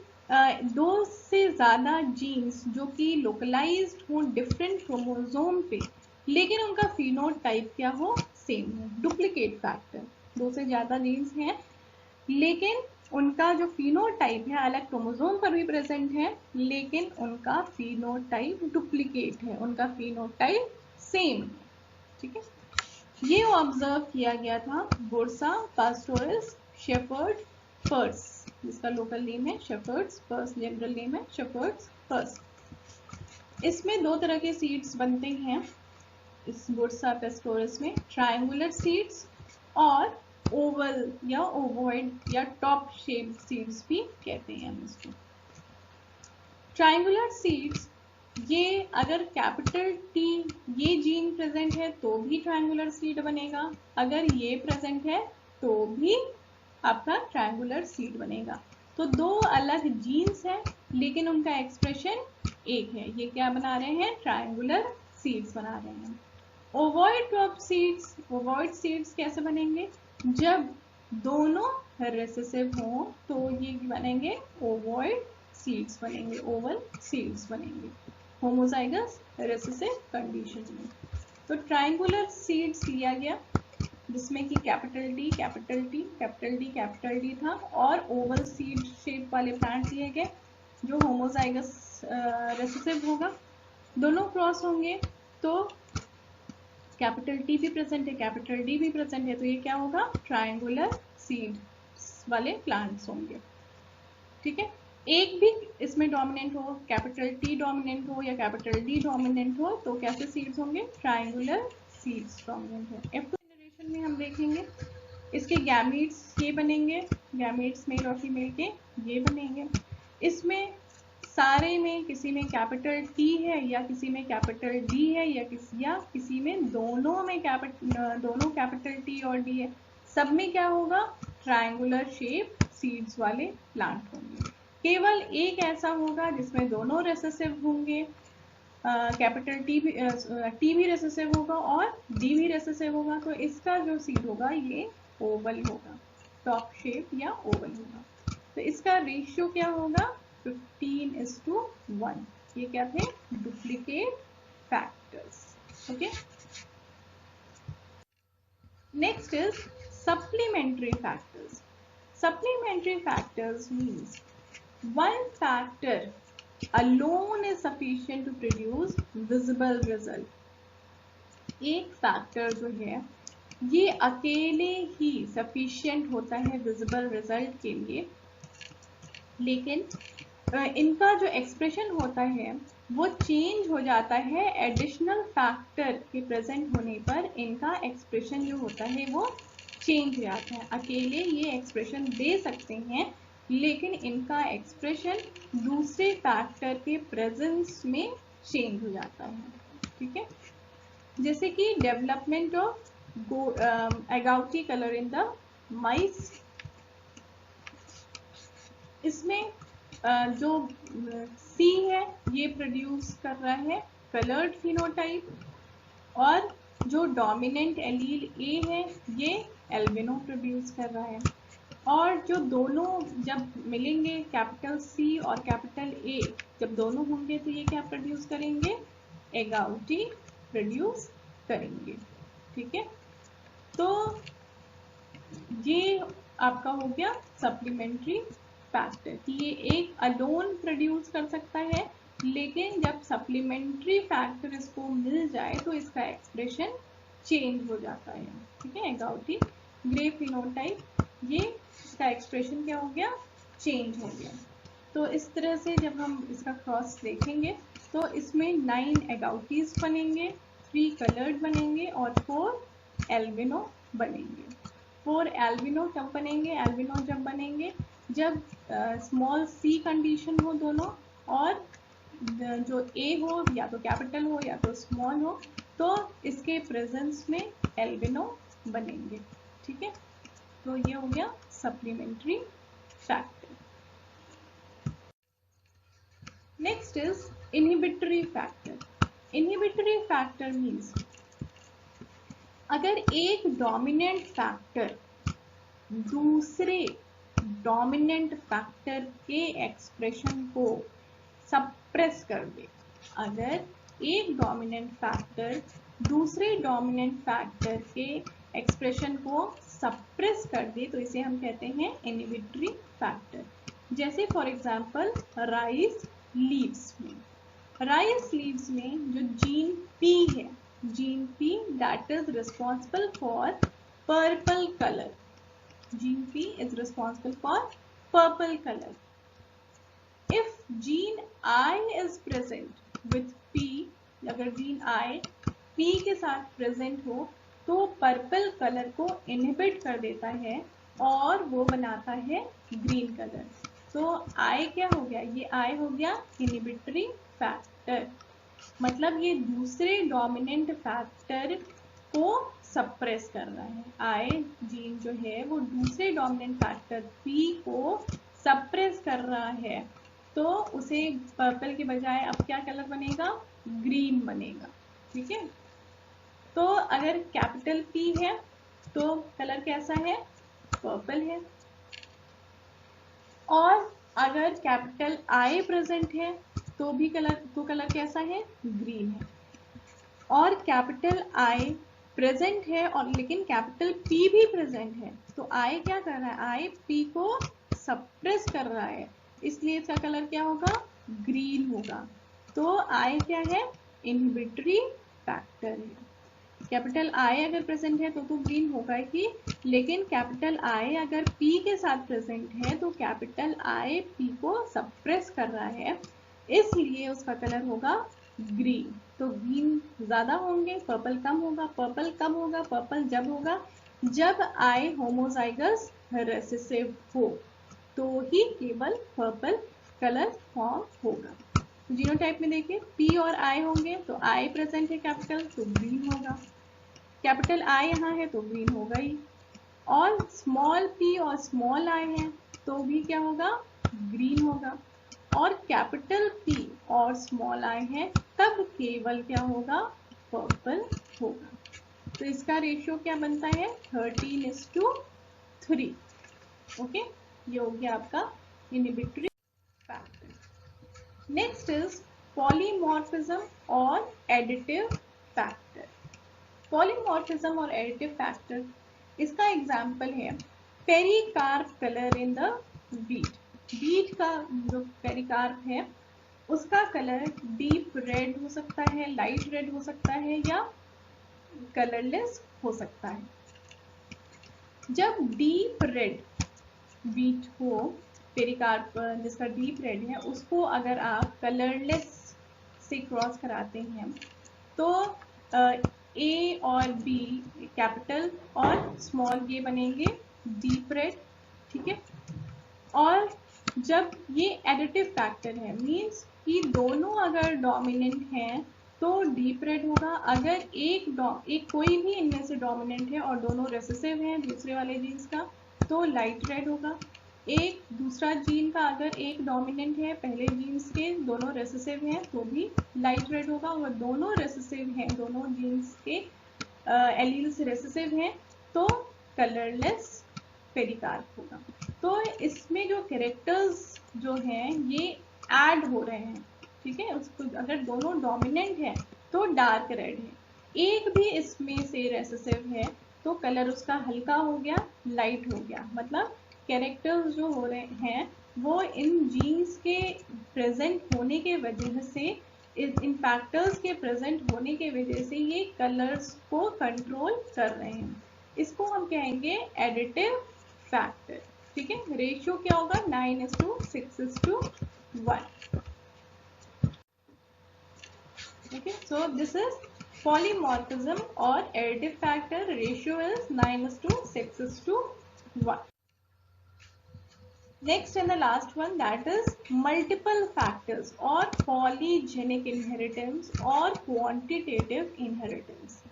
दो से ज़्यादा जीन्स जो कि लोकलाइज्ड हो डिफरेंट क्रोमोसोम पे, लेकिन उनका फिनोटाइप क्या हो, सेम हो। डुप्लीकेट फैक्टर, दो से ज़्यादा जीन्स हैं लेकिन उनका जो फिनोटाइप है अलग क्रोमोसोम पर भी प्रेजेंट है लेकिन उनका फिनोटाइप डुप्लीकेट है, उनका फिनोटाइप सेम है। ठीक है, ये ऑब्जर्व किया गया था बुर्सा पास्टोरस शेफर्ड पर्स, जिसका लोकल नेम है शेफर्ड्स पर्स, जनरल नेम है शेफर्ड्स पर्स। इसमें दो तरह के सीड्स बनते हैं इस बुर्सा पास्टोरस में, ट्रायंगुलर सीड्स और ओवल या ओवॉइड या टॉप शेप सीड्स भी कहते हैं हम इसको। ट्रायंगुलर सीड्स, ये अगर कैपिटल टी ये जीन प्रेजेंट है तो भी ट्रायंगुलर सीड बनेगा, अगर ये प्रेजेंट है तो भी आपका ट्रायंगुलर सीड बनेगा। तो दो अलग जीन्स हैं लेकिन उनका एक्सप्रेशन एक है। ये क्या बना रहे हैं, ट्रायंगुलर सीड्स बना रहे हैं। Ovoid crop seeds, ovoid seeds कैसे बनेंगे? जब दोनों रेसेसिव हों तो ये बनेंगे ओवॉइड सीड्स बनेंगे, ओवल सीड्स बनेंगे होमोजाइगस रेसेसिव कंडीशन में। तो ट्रायंगुलर सीड्स लिया गया जिसमें कि capital D capital T capital D capital D था, और ओवल सीड शेप वाले प्लांट लिए गए जो होमोजाइगस रेसेसिव होगा। दोनों क्रॉस होंगे तो कैपिटल टी भी प्रेजेंट है कैपिटल डी भी प्रेजेंट है, तो ये क्या होगा? ट्रायंगुलर सीड वाले प्लांट्स होंगे। ठीक है, एक भी इसमें डोमिनेंट हो, कैपिटल टी डोमिनेंट हो या कैपिटल डी डोमिनेंट हो, तो कैसे सीड्स होंगे? ट्रायंगुलर सीड्स डोमिनेंट है। F2 जनरेशन में हम देखेंगे इसके गैमीट्स ये बनेंगे, गैमीट्स मेल और फीमेल के ये बनेंगे। इसमें सारे में किसी में कैपिटल टी है या किसी में कैपिटल डी है या किसी में दोनों में दोनों कैपिटल टी और डी है, सब में क्या होगा? ट्रायंगुलर शेप सीड्स वाले प्लांट होंगे। केवल एक ऐसा होगा जिसमें दोनों रेसेसिव होंगे, कैपिटल टी भी रेसेसिव होगा और डी भी रेसेसिव होगा, तो इसका जो सीड होगा ये ओवल होगा, टॉप शेप या ओवल होगा। तो इसका रेशियो क्या होगा? 15:1। ये क्या थे? Duplicate factors. Okay, next is supplementary factors. Supplementary factors means one factor alone is sufficient to produce visible result। एक फैक्टर जो है ये अकेले ही सफिशिएंट होता है विजिबल रिजल्ट के लिए, लेकिन इनका जो एक्सप्रेशन होता है वो चेंज हो जाता है एडिशनल फैक्टर के प्रेजेंट होने पर। इनका एक्सप्रेशन जो होता है वो चेंज हो जाता है। अकेले ये एक्सप्रेशन दे सकते हैं लेकिन इनका एक्सप्रेशन दूसरे फैक्टर के प्रेजेंस में चेंज हो जाता है। ठीक है, जैसे कि development of agouti colour in the माइस, इसमें जो सी है ये प्रोड्यूस कर रहा है कलर्ड फिनोटाइप, और जो डोमिनेंट एलील ए है ये एल्बिनो प्रोड्यूस कर रहा है। और जो दोनों जब मिलेंगे कैपिटल सी और कैपिटल ए जब दोनों होंगे तो ये क्या प्रोड्यूस करेंगे? एगाउटी प्रोड्यूस करेंगे। ठीक है, तो ये आपका हो गया सप्लीमेंट्री फैक्टर कि ये एक अलोन प्रोड्यूस कर सकता है, लेकिन जब सप्लीमेंट्री फैक्टर इसको मिल जाए तो इसका एक्सप्रेशन चेंज हो जाता है। ठीक है, एगाउटी ग्रे फिनोटाइप ये इसका एक्सप्रेशन क्या हो गया? चेंज हो गया। तो इस तरह से जब हम इसका क्रॉस देखेंगे तो इसमें 9 एगाउटीज बनेंगे, 3 कलर्ड बनेंगे और 4 एल्बिनो बनेंगे। 4 एल्बिनो कब बनेंगे? एल्बिनो जब बनेंगे जब स्मॉल सी कंडीशन हो दोनों, और जो ए हो या तो कैपिटल हो या तो स्मॉल हो, तो इसके प्रेजेंस में एल्बिनो बनेंगे। ठीक है, तो ये हो गया supplementary factor. Next is inhibitory factor. Inhibitory factor means अगर एक डोमिनेंट फैक्टर दूसरे डोमिनेंट फैक्टर के एक्सप्रेशन को सप्रेस कर दे, अगर एक डोमिनेंट फैक्टर दूसरे डोमिनेंट फैक्टर के एक्सप्रेशन को सप्रेस कर दे तो इसे हम कहते हैं इनहिबिटरी फैक्टर। जैसे फॉर एग्जांपल राइस लीव्स में, राइस लीव्स में जो जीन पी है, gene P that is responsible for purple colour, gene P is responsible for purple color. If gene I is present with P, अगर gene I P के साथ present हो तो purple color को inhibit कर देता है और वो बनाता है green color। तो I क्या हो गया? ये I हो गया inhibitory factor, मतलब ये दूसरे dominant factor को सप्रेस कर रहा है। आई जीन जो है वो दूसरे डोमिनेंट फैक्टर पी को सप्रेस कर रहा है, तो उसे पर्पल के बजाय अब क्या कलर बनेगा? ग्रीन बनेगा। ठीक है। तो अगर कैपिटल P है तो कलर कैसा है, पर्पल है। और अगर कैपिटल I प्रेजेंट है तो भी कलर कैसा है, ग्रीन है। और कैपिटल I प्रेजेंट है और लेकिन कैपिटल P भी प्रेजेंट है तो I क्या कर रहा है, I P को सप्रेस कर रहा है, इसलिए इसका कलर क्या होगा, ग्रीन होगा। तो I क्या है, इनहिबिटरी फैक्टर है। कैपिटल I अगर प्रेजेंट है तो ग्रीन होगा ही, लेकिन कैपिटल I अगर P के साथ प्रेजेंट है तो कैपिटल I P को सप्रेस कर रहा है, इसलिए उसका कलर होगा ग्रीन। तो ग्रीन ज्यादा होंगे, पर्पल कम होगा। पर्पल कम होगा, पर्पल जब होगा जब I होमोजाइगस रेसेसिव हो, तो ही केवल पर्पल कलर फॉर्म होगा। जीनोटाइप में देखिए P और I होंगे तो I प्रेजेंट है कैपिटल तो ग्रीन होगा, कैपिटल I यहाँ है तो ग्रीन होगा ही। और स्मॉल p और स्मॉल I है तो भी क्या होगा, ग्रीन होगा। और कैपिटल P और स्मॉल I है तब केवल क्या होगा, पर्पल होगा। तो इसका रेशियो क्या बनता है, 13:3। ओके, ये हो गया आपका inhibitory factor. Next is polymorphism और एडिटिव फैक्टर। पॉलीमॉर्फिज्म और एडिटिव फैक्टर, इसका एग्जाम्पल है pericarp colour in the beet. Beet का जो पेरिकार्प है उसका कलर डीप रेड हो सकता है, लाइट रेड हो सकता है या कलरलेस हो सकता है। जब डीप रेड बीट हो, पेरिकार्प जिसका डीप रेड है उसको अगर आप कलरलेस से क्रॉस कराते हैं तो ए और बी कैपिटल और स्मॉल ये बनेंगे डीप रेड, ठीक है। और जब ये एडिटिव फैक्टर है, मीन्स कि दोनों अगर डोमिनेंट हैं तो डीप रेड होगा। अगर एक कोई भी इनमें से डोमिनेंट है और दोनों रेसेसिव हैं दूसरे वाले जीन्स का तो लाइट रेड होगा। एक दूसरा जीन का अगर एक डोमिनेंट है पहले जीन्स के, दोनों रेसेसिव हैं तो भी लाइट रेड होगा। और दोनों रेसेसिव हैं, दोनों जीन्स के एलील्स रेसेसिव हैं तो कलरलेस पेरिकार्प होगा। तो इसमें जो कैरेक्टर्स जो हैं ये ऐड हो रहे हैं, ठीक है। उसको अगर दोनों डोमिनेंट है तो डार्क रेड है, एक भी इसमें से रेसेसिव है तो कलर उसका हल्का हो गया, लाइट हो गया। मतलब कैरेक्टर्स जो हो रहे हैं वो इन जीन्स के प्रेजेंट होने के वजह से, इन फैक्टर्स के प्रेजेंट होने के वजह से ये कलर्स को कंट्रोल कर रहे हैं। इसको हम कहेंगे एडिटिव फैक्टर, ठीक है। रेशियो क्या होगा, 9:6:1। Okay, so this is polymorphism or additive factor. Ratio is 9:6:1. Next and the last one, that is multiple factors or polygenic inheritance or quantitative inheritance.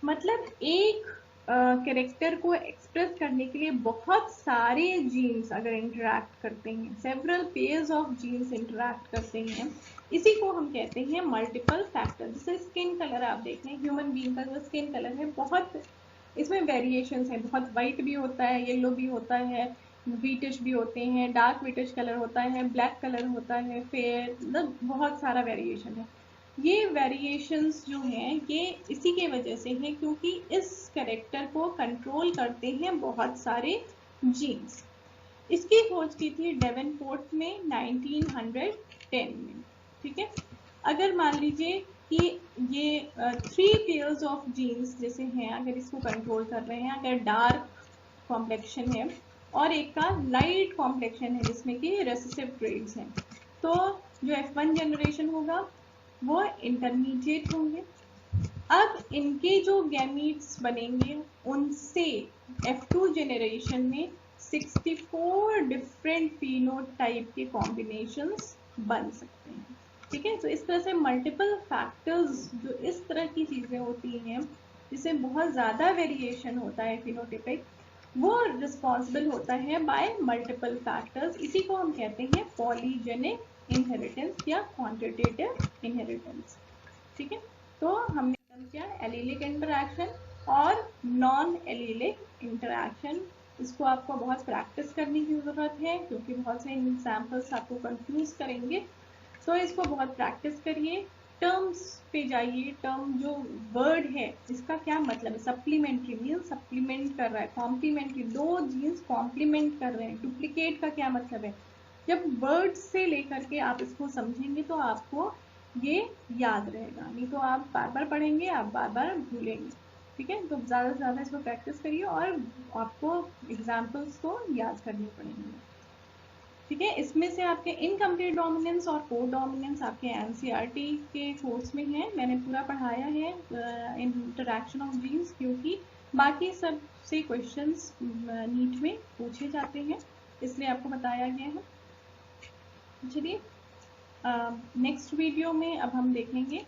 मतलब एक कैरेक्टर को एक्सप्रेस करने के लिए बहुत सारे जीन्स अगर इंटरैक्ट करते हैं, several pairs of genes interact करते हैं, इसी को हम कहते हैं मल्टीपल फैक्टर। जैसे स्किन कलर आप देख लें, ह्यूमन बीइंग का जो स्किन कलर है बहुत इसमें वेरिएशंस हैं, बहुत वाइट भी होता है, येलो भी होता है, व्हीटिश भी होते हैं, डार्क व्हीटिश कलर होता है, ब्लैक कलर होता है, फेयर, मतलब बहुत सारा वेरिएशन है। ये वेरिएशंस जो हैं ये इसी के वजह से हैं क्योंकि इस कैरेक्टर को कंट्रोल करते हैं बहुत सारे जीन्स। इसकी खोज की थी डेवनपोर्ट में 1910 में, ठीक है। अगर मान लीजिए कि ये 3 पेयर्स ऑफ जीन्स जैसे हैं, अगर इसको कंट्रोल कर रहे हैं, अगर डार्क कॉम्प्लेक्शन है और एक का लाइट कॉम्प्लेक्शन है जिसमें कि रेसेसिव ट्रेड्स हैं, तो जो F1 जनरेशन होगा वो इंटरमीडिएट होंगे। अब इनके जो गैमीट्स बनेंगे उनसे F2 जनरेशन में 64 डिफरेंट फिनोटाइप के कॉम्बिनेशंस बन सकते हैं, ठीक है। तो इस तरह से मल्टीपल फैक्टर्स जो इस तरह की चीजें होती हैं जिससे बहुत ज़्यादा वेरिएशन होता है फिनोटाइपिक, वो रिस्पॉन्सिबल होता है बाय मल्टीपल फैक्टर्स। इसी को हम कहते हैं पॉलीजेनिक इनहेरिटेंस या क्वांटिटेटिव इनहेरिटेंस, ठीक है। तो हमने खत्म किया एलीलिक इंटरैक्शन और नॉन एलीलिक इंटरैक्शन। इसको आपको बहुत प्रैक्टिस करने की ज़रूरत है क्योंकि बहुत से एग्जाम्पल्स आपको कंफ्यूज करेंगे। तो इसको बहुत प्रैक्टिस करिए। टर्म्स पे जाइए। टर्म जो वर्ड है इसका क्या मतलब है। सप्लीमेंट्री मीन्स सप्लीमेंट कर रहा है, कॉम्प्लीमेंट्री दो जीन्स कॉम्प्लीमेंट कर रहे हैं। डुप्लीकेट का क्या मतलब है। जब वर्ड से लेकर के आप इसको समझेंगे तो आपको ये याद रहेगा, नहीं तो आप बार बार पढ़ेंगे, आप बार बार भूलेंगे। ठीक है, तो ज़्यादा से ज़्यादा इसको प्रैक्टिस करिए और आपको एग्जाम्पल्स को याद करने पड़ेंगे। ठीक है, इसमें से आपके इनकम्प्लीट डोमिनेंस और को डोमिनेंस आपके एनसीईआरटी के कोर्स में है। मैंने पूरा पढ़ाया है इंटरैक्शन ऑफ जीन्स, क्योंकि बाकी सब से क्वेश्चंस नीट में पूछे जाते हैं, इसलिए आपको बताया गया है। चलिए नेक्स्ट वीडियो में अब हम देखेंगे,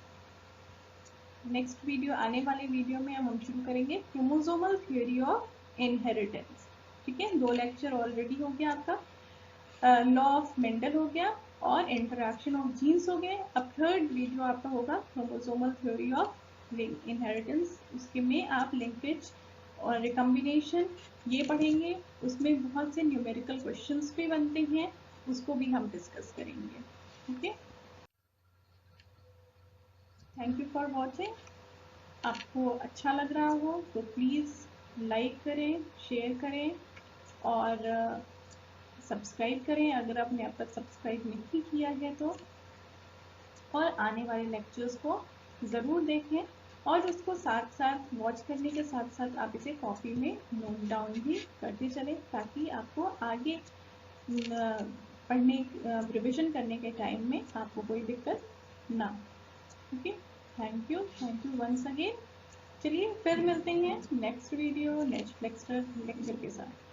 नेक्स्ट वीडियो आने वाले वीडियो में हम शुरू करेंगे क्रोमोसोमल थ्योरी ऑफ इनहेरिटेंस। ठीक है, 2 लेक्चर ऑलरेडी हो गया आपका। लॉ ऑफ मेंडल हो गया और इंटरैक्शन ऑफ जीन्स हो गए। अब थर्ड वीडियो आपका होगा क्रोमोसोमल थ्योरी ऑफ इनहेरिटेंस। उसके में आप लिंकेज और रिकम्बिनेशन ये पढ़ेंगे। उसमें बहुत से न्यूमेरिकल क्वेश्चंस भी बनते हैं, उसको भी हम डिस्कस करेंगे। Okay, thank you for watching. आपको अच्छा लग रहा हो तो प्लीज़ लाइक करें, शेयर करें और सब्सक्राइब करें अगर आपने अब तक सब्सक्राइब नहीं किया है तो। और आने वाले लेक्चर्स को ज़रूर देखें और उसको साथ साथ वॉच करने के साथ साथ आप इसे कॉपी में नोट डाउन भी करते चलें, ताकि आपको आगे पढ़ने रिविज़न करने के टाइम में आपको कोई दिक्कत ना हो। Okay, thank you once again. चलिए फिर मिलते हैं नेक्स्ट वीडियो नेक्स्ट लेक्चर के साथ।